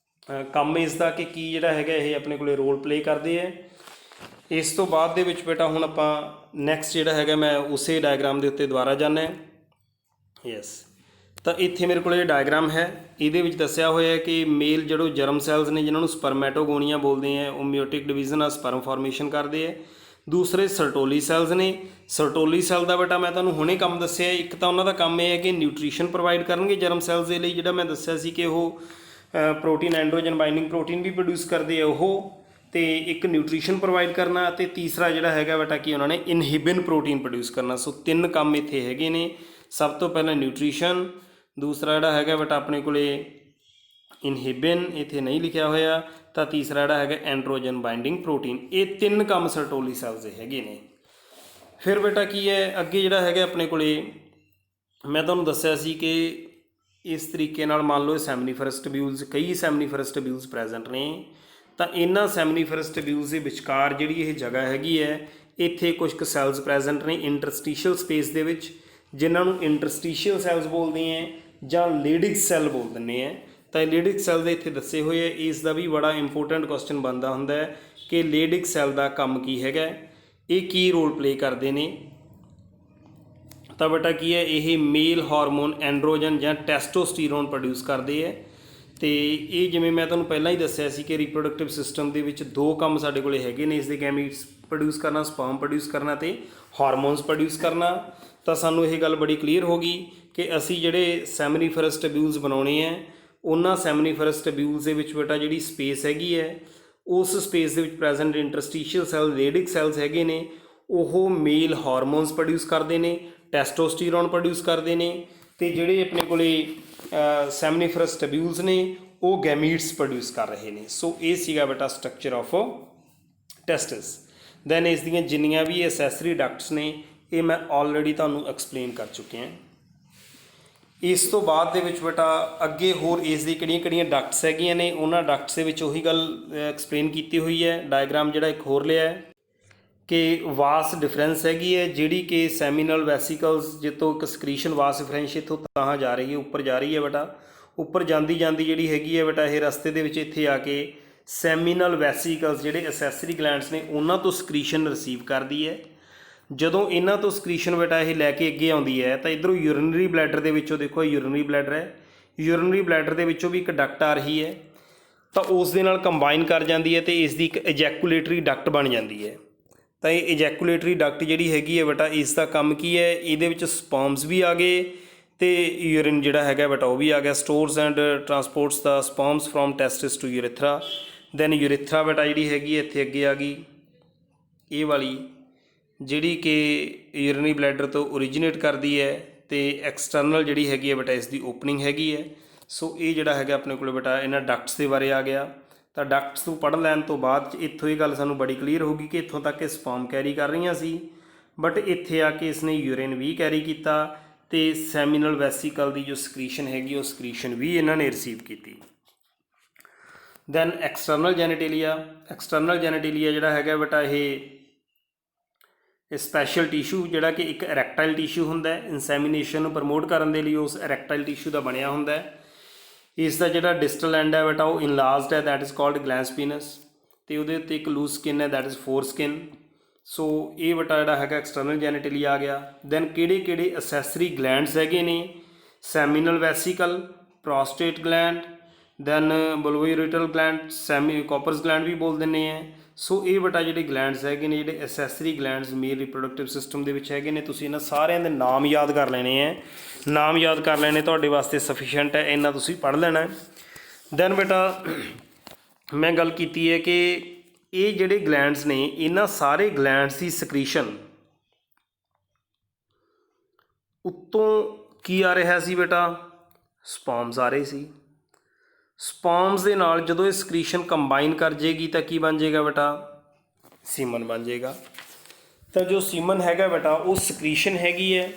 ਕੰਮ ਇਸ ਦਾ ਕਿ ਕੀ ਜਿਹੜਾ ਹੈਗਾ ਇਹ ਆਪਣੇ ਕੋਲੇ ਰੋਲ ਪਲੇ ਕਰਦੇ ਹੈ। ਇਸ ਤੋਂ ਬਾਅਦ ਦੇ ਵਿੱਚ ਬੇਟਾ ਹੁਣ ਆਪਾਂ ਨੈਕਸਟ ਜਿਹੜਾ ਹੈਗਾ ਮੈਂ ਉਸੇ ਡਾਇਗਰਾਮ ਦੇ ਉੱਤੇ ਦੁਬਾਰਾ ਜਾਣਾ ਹੈ। ਯੈਸ, ਤਾਂ ਇੱਥੇ ਮੇਰੇ ਕੋਲ ਇਹ ਡਾਇਗਰਾਮ ਹੈ। ਇਹਦੇ ਵਿੱਚ ਦੱਸਿਆ ਹੋਇਆ ਹੈ ਕਿ ਮੇਲ ਜਿਹੜੇ ਜਰਮ ਸੈਲਸ ਨੇ ਜਿਨ੍ਹਾਂ ਨੂੰ ਸਪਰਮੈਟੋਗੋਨੀਆ ਬੋਲਦੇ ਹੈ, ਉਹ ਮਿਓਟਿਕ ਡਿਵੀਜ਼ਨ ਆ ਸਪਰਮ ਫਾਰਮੇਸ਼ਨ ਕਰਦੇ ਹੈ। ਦੂਸਰੇ ਸਰਟੋਲੀ ਸੈਲਸ ਨੇ। ਸਰਟੋਲੀ ਸੈਲ ਦਾ ਬੇਟਾ ਮੈਂ ਤੁਹਾਨੂੰ ਹੁਣੇ ਕੰਮ ਦੱਸਿਆ, ਇੱਕ ਤਾਂ ਉਹਨਾਂ ਦਾ ਕੰਮ ਇਹ ਹੈ ਕਿ ਨਿਊਟ੍ਰੀਸ਼ਨ ਪ੍ਰੋਵਾਈਡ ਕਰਨਗੇ ਜਰਮ ਸੈਲਸ ਦੇ ਲਈ, ਜਿਹੜਾ ਮੈਂ ਦੱਸਿਆ ਸੀ ਕਿ ਉਹ ਪ੍ਰੋਟੀਨ ਐਂਡਰੋਜਨ ਬਾਈਂਡਿੰਗ ਪ੍ਰੋਟੀਨ ਵੀ ਪ੍ਰੋਡਿਊਸ ਕਰਦੇ ਆ ਉਹ, ਤੇ ਇੱਕ ਨਿਊਟ੍ਰੀਸ਼ਨ ਪ੍ਰੋਵਾਈਡ ਕਰਨਾ, ਅਤੇ ਤੀਸਰਾ ਜਿਹੜਾ ਹੈਗਾ ਬੇਟਾ ਕਿ ਉਹਨਾਂ ਨੇ ਇਨਹਿਬਿਨ ਪ੍ਰੋਟੀਨ ਪ੍ਰੋਡਿਊਸ ਕਰਨਾ। ਸੋ 3 ਕੰਮ ਇੱਥੇ ਹੈਗੇ ਨੇ। ਸਭ ਤੋਂ ਪਹਿਲਾਂ ਨਿਊਟ੍ਰੀਸ਼ਨ, ਦੂਸਰਾ ਜਿਹੜਾ ਹੈਗਾ ਬੇਟਾ ਆਪਣੇ ਕੋਲੇ ਇਨਹਿਬਿਨ, ਇੱਥੇ ਨਹੀਂ ਲਿਖਿਆ ਹੋਇਆ, ਤਾਂ ਤੀਸਰਾ ਜਿਹੜਾ ਹੈਗਾ ਐਂਡਰੋਜਨ ਬਾਈਂਡਿੰਗ ਪ੍ਰੋਟੀਨ। ਇਹ 3 ਕੰਮ ਸਰਟੋਲੀ ਸੈਲਸ ਦੇ ਹੈਗੇ ਨੇ। ਫਿਰ ਬੇਟਾ ਕੀ ਹੈ ਅੱਗੇ ਜਿਹੜਾ ਹੈਗਾ ਆਪਣੇ ਕੋਲੇ ਮੈਂ ਤੁਹਾਨੂੰ ਦੱਸਿਆ ਸੀ ਕਿ ਇਸ ਤਰੀਕੇ ਨਾਲ ਮੰਨ ਲਓ ਸੈਮਨੀਫਰਸ ਟਿਬਿਊਲਸ, ਕਈ ਸੈਮਨੀਫਰਸ ਟਿਬਿਊਲਸ ਪ੍ਰੈਜ਼ੈਂਟ ਨੇ, ਤਾਂ ਇਹਨਾਂ ਸੈਮਨੀਫਰਸ ਟਿਬਿਊਲਸ ਦੇ ਵਿਚਕਾਰ ਜਿਹੜੀ ਇਹ ਜਗ੍ਹਾ ਹੈਗੀ ਹੈ, ਇੱਥੇ ਕੁਝ ਕੁ ਸੈਲਸ ਪ੍ਰੈਜ਼ੈਂਟ ਨੇ ਇੰਟਰਸਟੀਸ਼ੀਅਲ ਸਪੇਸ ਦੇ ਵਿੱਚ, ਜਿਨ੍ਹਾਂ ਨੂੰ ਇੰਟਰਸਟੀਸ਼ੀਅਲ ਸੈਲਸ ਬੋਲਦੇ ਹੈ ਜਾਂ ਲੇਡਿਕ ਸੈੱਲ ਬੋਲ ਦਿੰਦੇ ਹੈ। ਤਾਂ ਲੇਡਿਕ ਸੈੱਲ ਦੇ ਇੱਥੇ ਦੱਸੇ ਹੋਏ ਹੈ। ਇਸ ਦਾ ਵੀ ਬੜਾ ਇੰਪੋਰਟੈਂਟ ਕੁਐਸਚਨ ਬਣਦਾ ਹੁੰਦਾ ਹੈ ਕਿ ਲੇਡਿਕ ਸੈੱਲ ਦਾ ਕੰਮ ਕੀ ਹੈਗਾ, ਇਹ ਕੀ ਰੋਲ ਪਲੇ ਕਰਦੇ ਨੇ। ਤਾਂ ਬੇਟਾ ਕੀ ਹੈ, ਇਹ ਮੇਲ ਹਾਰਮੋਨ ਐਂਡਰੋਜਨ ਜਾਂ ਟੈਸਟੋਸਟੀਰੋਨ ਪ੍ਰੋਡਿਊਸ ਕਰਦੇ ਹੈ। ਅਤੇ ਇਹ ਜਿਵੇਂ ਮੈਂ ਤੁਹਾਨੂੰ ਪਹਿਲਾਂ ਹੀ ਦੱਸਿਆ ਸੀ ਕਿ ਰੀਪਰੋਡਕਟਿਵ ਸਿਸਟਮ ਦੇ ਵਿੱਚ 2 ਕੰਮ ਸਾਡੇ ਕੋਲ ਹੈਗੇ ਨੇ, ਇਸ ਦੇ ਗੈਮੀਟਸ ਪ੍ਰੋਡਿਊਸ ਕਰਨਾ, ਸਪਰਮ ਪ੍ਰੋਡਿਊਸ ਕਰਨਾ ਅਤੇ ਹਾਰਮੋਨਸ ਪ੍ਰੋਡਿਊਸ ਕਰਨਾ। ਤਾਂ ਸਾਨੂੰ ਇਹ ਗੱਲ ਬੜੀ ਕਲੀਅਰ ਹੋ ਗਈ ਕਿ ਅਸੀਂ ਜਿਹੜੇ ਸੈਮਨੀਫਰਸ ਟਿਬਿਊਲਸ ਬਣਾਉਣੇ ਹੈ, ਉਹਨਾਂ ਸੈਮਨੀਫਰਸ ਟਿਬਿਊਲਸ ਦੇ ਵਿੱਚ ਬੇਟਾ ਜਿਹੜੀ ਸਪੇਸ ਹੈਗੀ ਹੈ, ਉਸ ਸਪੇਸ ਦੇ ਵਿੱਚ ਪ੍ਰੈਜ਼ੈਂਟ ਇੰਟਰਸਟੀਸ਼ੀਅਲ ਸੈਲ ਲੇਡਿਕ ਸੈਲਸ ਹੈਗੇ ਨੇ, ਉਹ ਮੇਲ ਹਾਰਮੋਨਸ ਪ੍ਰੋਡਿਊਸ ਕਰਦੇ ਨੇ, ਟੈਸਟੋਸਟੀਰੋਨ ਪ੍ਰੋਡਿਊਸ ਕਰਦੇ ਨੇ, ਅਤੇ ਜਿਹੜੇ ਆਪਣੇ ਕੋਲੇ ਸੈਮਨੀਫਰਸ ਟਿਬਿਊਲਸ ਨੇ ਉਹ ਗੈਮੀਟਸ ਪ੍ਰੋਡਿਊਸ ਕਰ ਰਹੇ ਨੇ। ਸੋ ਇਹ ਸੀਗਾ ਬੇਟਾ ਸਟਰਕਚਰ ਆਫ ਟੈਸਟਸ। ਦੈਨ ਇਸ ਦੀਆਂ ਜਿੰਨੀਆਂ ਵੀ ਐਸੈਸਰੀ ਡਕਟਸ ਨੇ ਇਹ ਮੈਂ ਆਲਰੇਡੀ ਤੁਹਾਨੂੰ ਐਕਸਪਲੇਨ ਕਰ ਚੁੱਕਿਆ। ਇਸ ਤੋਂ ਬਾਅਦ ਦੇ ਵਿੱਚ ਬੇਟਾ ਅੱਗੇ ਹੋਰ ਇਸ ਦੀ ਕਿਹੜੀਆਂ ਡਕਟਸ ਹੈਗੀਆਂ ਨੇ, ਉਹਨਾਂ ਡਕਟਸ ਦੇ ਵਿੱਚ ਉਹੀ ਗੱਲ ਐਕਸਪਲੇਨ ਕੀਤੀ ਹੋਈ ਹੈ। ਡਾਇਗਰਾਮ ਜਿਹੜਾ ਇੱਕ ਹੋਰ ਲਿਆ ਹੈ ਕਿ ਵਾਸ ਡਿਫਰੈਂਸ ਹੈਗੀ ਹੈ, ਜਿਹੜੀ ਕਿ ਸੈਮੀਨਲ ਵੈਸੀਕਲਸ ਜਿੱਥੋਂ ਇੱਕ ਸਕਰੀਸ਼ਨ ਵਾਸ ਡਿਫਰੈਂਸ਼ ਇੱਥੋਂ ਤਾਂ ਜਾ ਰਹੀ ਹੈ, ਉੱਪਰ ਜਾ ਰਹੀ ਹੈ ਬੇਟਾ। ਉੱਪਰ ਜਾਂਦੀ ਜਿਹੜੀ ਹੈਗੀ ਹੈ ਬੇਟਾ ਇਹ ਰਸਤੇ ਦੇ ਵਿੱਚ ਇੱਥੇ ਆ ਕੇ ਸੈਮੀਨਲ ਵੈਸੀਕਲਸ ਜਿਹੜੇ ਐਸੈਸਰੀ ਗਲੈਂਡਸ ਨੇ ਉਹਨਾਂ ਤੋਂ ਸਕਰੀਸ਼ਨ ਰਿਸੀਵ ਕਰਦੀ ਹੈ। ਜਦੋਂ ਇਹਨਾਂ ਤੋਂ ਸਕਰੀਸ਼ਨ ਬੇਟਾ ਇਹ ਲੈ ਕੇ ਅੱਗੇ ਆਉਂਦੀ ਹੈ ਤਾਂ ਇੱਧਰੋਂ ਯੂਰਿਨਰੀ ਬਲੈਡਰ ਦੇ ਵਿੱਚੋਂ, ਦੇਖੋ ਯੂਰਿਨਰੀ ਬਲੈਡਰ ਹੈ, ਯੂਰਿਨਰੀ ਬਲੈਡਰ ਦੇ ਵਿੱਚੋਂ ਵੀ ਇੱਕ ਡਕਟ ਆ ਰਹੀ ਹੈ, ਤਾਂ ਉਸ ਦੇ ਨਾਲ ਕੰਬਾਈਨ ਕਰ ਜਾਂਦੀ ਹੈ ਅਤੇ ਇਸ ਦੀ ਇੱਕ ਇਜੈਕੂਲੇਟਰੀ ਡਕਟ ਬਣ ਜਾਂਦੀ ਹੈ। ਤਾਂ ਇਹ ਇਜੈਕੂਲੇਟਰੀ ਡਕਟ ਜਿਹੜੀ ਹੈਗੀ ਹੈ ਬੇਟਾ ਇਸ ਦਾ ਕੰਮ ਕੀ ਹੈ, ਇਹਦੇ ਵਿੱਚ ਸਪਰਮਸ ਵੀ ਆ ਗਏ ਅਤੇ ਯੂਰਿਨ ਜਿਹੜਾ ਹੈਗਾ ਬੇਟਾ ਉਹ ਵੀ ਆ ਗਿਆ। Stores and transports the sperms from testis to urethra. Then urethra ਬੇਟਾ ਜਿਹੜੀ ਹੈਗੀ ਹੈ ਇੱਥੇ ਅੱਗੇ ਆ ਗਈ, ਇਹ ਵਾਲੀ ਜਿਹੜੀ ਕਿ ਯੂਰਿਨਰੀ ਬਲੈਡਰ ਤੋਂ ਓਰੀਜੀਨੇਟ ਕਰਦੀ ਹੈ, ਅਤੇ ਐਕਸਟਰਨਲ ਜਿਹੜੀ ਹੈਗੀ ਹੈ ਬੇਟਾ ਇਸ ਦੀ ਓਪਨਿੰਗ ਹੈਗੀ ਹੈ। ਸੋ ਇਹ ਜਿਹੜਾ ਹੈਗਾ ਆਪਣੇ ਕੋਲ ਬੇਟਾ ਇਹਨਾਂ ਡਕਟਸ ਦੇ ਬਾਰੇ ਆ ਗਿਆ। ਤਾਂ ਡਕਟਸ ਨੂੰ ਪੜ੍ਹ ਲੈਣ ਤੋਂ ਬਾਅਦ ਇੱਥੋਂ ਇਹ ਗੱਲ ਸਾਨੂੰ ਬੜੀ ਕਲੀਅਰ ਹੋ ਗਈ ਕਿ ਇੱਥੋਂ ਤੱਕ ਇਹ ਸਪਰਮ ਕੈਰੀ ਕਰ ਰਹੀਆਂ ਸੀ, ਬਟ ਇੱਥੇ ਆ ਕੇ ਇਸਨੇ ਯੂਰਿਨ ਵੀ ਕੈਰੀ ਕੀਤਾ ਅਤੇ ਸੈਮੀਨਲ ਵੈਸੀਕਲ ਦੀ ਜੋ ਸਕਰੀਸ਼ਨ ਹੈਗੀ ਉਹ ਸਕਰੀਸ਼ਨ ਵੀ ਇਹਨਾਂ ਨੇ ਰਿਸੀਵ ਕੀਤੀ। Then external genitalia. External genitalia ਜਿਹੜਾ ਹੈਗਾ ਬੇਟਾ ਇਹ ਸਪੈਸ਼ਲ ਟਿਸ਼ੂ ਜਿਹੜਾ ਕਿ ਇੱਕ ਐਰੈਕਟਾਈਲ ਟਿਸ਼ੂ ਹੁੰਦਾ ਹੈ, ਇਨਸੈਮੀਨੇਸ਼ਨ ਨੂੰ ਪ੍ਰਮੋਟ ਕਰਨ ਦੇ ਲਈ ਉਸ ਐਰੈਕਟਾਈਲ ਟਿਸ਼ੂ ਦਾ ਬਣਿਆ ਹੁੰਦਾ ਹੈ। ਇਸ ਦਾ ਜਿਹੜਾ ਡਿਸਟਲ ਐਂਡ ਹੈ ਬੇਟਾ ਉਹ ਇਨਲਾਰਜਡ ਹੈ, ਦੈਟ ਇਜ਼ ਕਾਲਡ ਗਲੈਂਸ ਪੀਨਸ, ਅਤੇ ਉਹਦੇ ਉੱਤੇ ਇੱਕ ਲੂਜ਼ ਸਕਿਨ ਹੈ, ਦੈਟ ਇਜ਼ ਫੋਰ ਸਕਿਨ। ਸੋ ਇਹ ਬੇਟਾ ਜਿਹੜਾ ਹੈਗਾ ਐਕਸਟਰਨਲ ਜੈਨੇਟੇਲੀਆ ਆ ਗਿਆ। ਦੈਨ ਕਿਹੜੇ ਅਸੈਸਰੀ ਗਲੈਂਡਸ ਹੈਗੇ ਨੇ, seminal vesicle, prostate gland, then bulbourethral gland, Cowper's gland ਵੀ ਬੋਲ ਦਿੰਦੇ ਹੈ। ਸੋ ਇਹ ਬੇਟਾ ਜਿਹੜੇ ਗਲੈਂਡਸ ਹੈਗੇ ਨੇ, ਜਿਹੜੇ ਐਸੈਸਰੀ ਗਲੈਂਡਸ ਮੇਲ ਰਿਪਰੋਡਕਟਿਵ ਸਿਸਟਮ ਦੇ ਵਿੱਚ ਹੈਗੇ ਨੇ, ਤੁਸੀਂ ਇਹਨਾਂ ਸਾਰਿਆਂ ਦੇ ਨਾਮ ਯਾਦ ਕਰ ਲੈਣੇ ਹੈ। ਨਾਮ ਯਾਦ ਕਰ ਲੈਣੇ ਤੁਹਾਡੇ ਵਾਸਤੇ ਸਫੀਸ਼ੀਐਂਟ ਹੈ, ਇੰਨਾ ਤੁਸੀਂ ਪੜ੍ਹ ਲੈਣਾ। ਦੈਨ ਬੇਟਾ ਮੈਂ ਗੱਲ ਕੀਤੀ ਹੈ ਕਿ ਇਹ ਜਿਹੜੇ ਗਲੈਂਡਸ ਨੇ ਇਹਨਾਂ ਸਾਰੇ ਗਲੈਂਡਸ ਦੀ ਸਕਰੀਸ਼ਨ ਉੱਤੋਂ ਕੀ ਆ ਰਿਹਾ ਸੀ ਬੇਟਾ, ਸਪਰਮਸ ਆ ਰਹੇ ਸੀ। ਸਪਰਮਸ ਦੇ ਨਾਲ ਜਦੋਂ ਇਹ ਸਕਰੀਸ਼ਨ ਕੰਬਾਈਨ ਕਰ ਜਾਏਗੀ ਤਾਂ ਕੀ ਬਣ ਜਾਏਗਾ ਬੇਟਾ, ਸੀਮਨ ਬਣ ਜਾਏਗਾ। ਤਾਂ ਜੋ ਸੀਮਨ ਹੈਗਾ ਬੇਟਾ ਉਹ ਸਕਰੀਸ਼ਨ ਹੈਗੀ ਹੈ,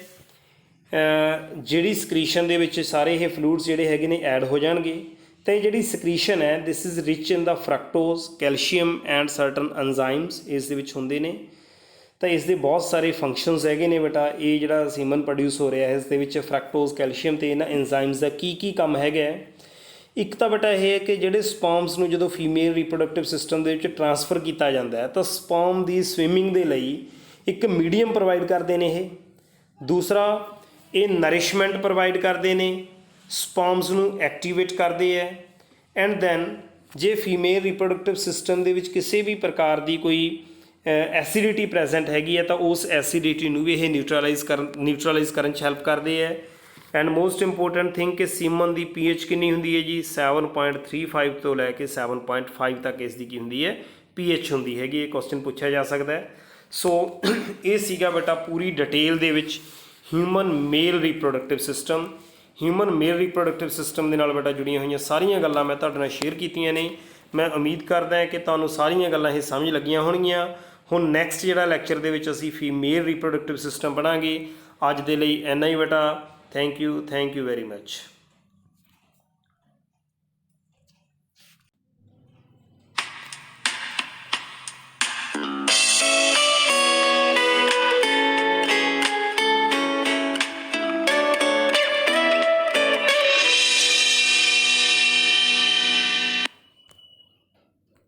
ਜਿਹੜੀ ਸਕਰੀਸ਼ਨ ਦੇ ਵਿੱਚ ਸਾਰੇ ਇਹ ਫਲੂਇਡਸ ਜਿਹੜੇ ਹੈਗੇ ਨੇ ਐਡ ਹੋ ਜਾਣਗੇ, ਤੇ ਜਿਹੜੀ ਸਕ੍ਰੀਸ਼ਨ ਹੈ this is rich in the fructose calcium and certain enzymes ਇਸ ਦੇ ਵਿੱਚ ਹੁੰਦੇ ਨੇ। ਤਾਂ ਇਸ ਦੇ ਬਹੁਤ ਸਾਰੇ ਫੰਕਸ਼ਨਸ ਹੈਗੇ ਨੇ ਬੇਟਾ। ਇਹ ਜਿਹੜਾ ਸੀਮਨ ਪ੍ਰੋਡਿਊਸ ਹੋ ਰਿਹਾ ਹੈ ਇਸ ਦੇ ਵਿੱਚ ਫਰਕਟੋਜ਼ ਕੈਲਸ਼ੀਅਮ ਅਤੇ ਇਹਨਾਂ ਐਂਜ਼ਾਈਮਸ ਦਾ ਕੀ ਕੰਮ ਹੈਗਾ। ਇੱਕ ਤਾਂ ਬੇਟਾ ਇਹ ਹੈ ਕਿ ਜਿਹੜੇ ਸਪਰਮਸ ਨੂੰ ਜਦੋਂ ਫੀਮੇਲ ਰੀਪਰੋਡਕਟਿਵ ਸਿਸਟਮ ਦੇ ਵਿੱਚ ਟਰਾਂਸਫਰ ਕੀਤਾ ਜਾਂਦਾ ਹੈ ਤਾਂ ਸਪਰਮ ਦੀ ਸਵਿਮਿੰਗ ਦੇ ਲਈ ਇੱਕ ਮੀਡੀਅਮ ਪ੍ਰੋਵਾਈਡ ਕਰਦੇ ਨੇ ਇਹ। ਦੂਸਰਾ ਇਹ ਨਰਿਸ਼ਮੈਂਟ ਪ੍ਰੋਵਾਈਡ ਕਰਦੇ ਨੇ, ਸਪਰਮਸ ਨੂੰ ਐਕਟੀਵੇਟ ਕਰਦੇ ਹੈ। ਐਂਡ ਦੈਨ ਜੇ ਫੀਮੇਲ ਰੀਪਰੋਡਕਟਿਵ ਸਿਸਟਮ ਦੇ ਵਿੱਚ ਕਿਸੇ ਵੀ ਪ੍ਰਕਾਰ ਦੀ ਕੋਈ ਐਸਿਡਿਟੀ ਪ੍ਰੈਜ਼ੈਂਟ ਹੈਗੀ ਹੈ ਤਾਂ ਉਸ ਐਸਿਡਿਟੀ ਨੂੰ ਵੀ ਇਹ ਨਿਊਟਰਲਾਈਜ਼ ਕਰਨ 'ਚ ਹੈਲਪ ਕਰਦੇ ਹੈ। ਐਂਡ ਮੋਸਟ ਇੰਪੋਰਟੈਂਟ ਥਿੰਗ ਕਿ ਸੀਮਨ ਦੀ ਪੀਐਚ ਕਿੰਨੀ ਹੁੰਦੀ ਹੈ ਜੀ 7.35 ਤੋਂ ਲੈ ਕੇ 7.5 ਤੱਕ ਇਸ ਦੀ ਕੀ ਹੁੰਦੀ ਹੈ ਪੀਐਚ ਹੁੰਦੀ ਹੈਗੀ। ਇਹ ਕੁਐਸਚਨ ਪੁੱਛਿਆ ਜਾ ਸਕਦਾ ਹੈ। ਸੋ ਇਹ ਸੀਗਾ ਬੇਟਾ ਪੂਰੀ ਡਿਟੇਲ ਦੇ ਵਿੱਚ ਹਿਊਮਨ ਮੇਲ ਰੀਪਰੋਡਕਟਿਵ ਸਿਸਟਮ। ਹਿਊਮਨ ਮੇਲ ਰੀਪਰੋਡਕਟਿਵ ਸਿਸਟਮ ਦੇ ਨਾਲ ਬੇਟਾ ਜੁੜੀਆਂ ਹੋਈਆਂ ਸਾਰੀਆਂ ਗੱਲਾਂ ਮੈਂ ਤੁਹਾਡੇ ਨਾਲ ਸ਼ੇਅਰ ਕੀਤੀਆਂ ਨੇ। ਮੈਂ ਉਮੀਦ ਕਰਦਾ ਹਾਂ ਕਿ ਤੁਹਾਨੂੰ ਸਾਰੀਆਂ ਗੱਲਾਂ ਇਹ ਸਮਝ ਲੱਗੀਆਂ ਹੋਣਗੀਆਂ। ਹੁਣ ਨੈਕਸਟ ਜਿਹੜਾ ਲੈਕਚਰ ਦੇ ਵਿੱਚ ਅਸੀਂ ਫੀਮੇਲ ਰੀਪਰੋਡਕਟਿਵ ਸਿਸਟਮ ਪੜ੍ਹਾਂਗੇ। ਅੱਜ ਦੇ ਲਈ ਇੰਨਾ ਹੀ ਬੇਟਾ। Thank you very much.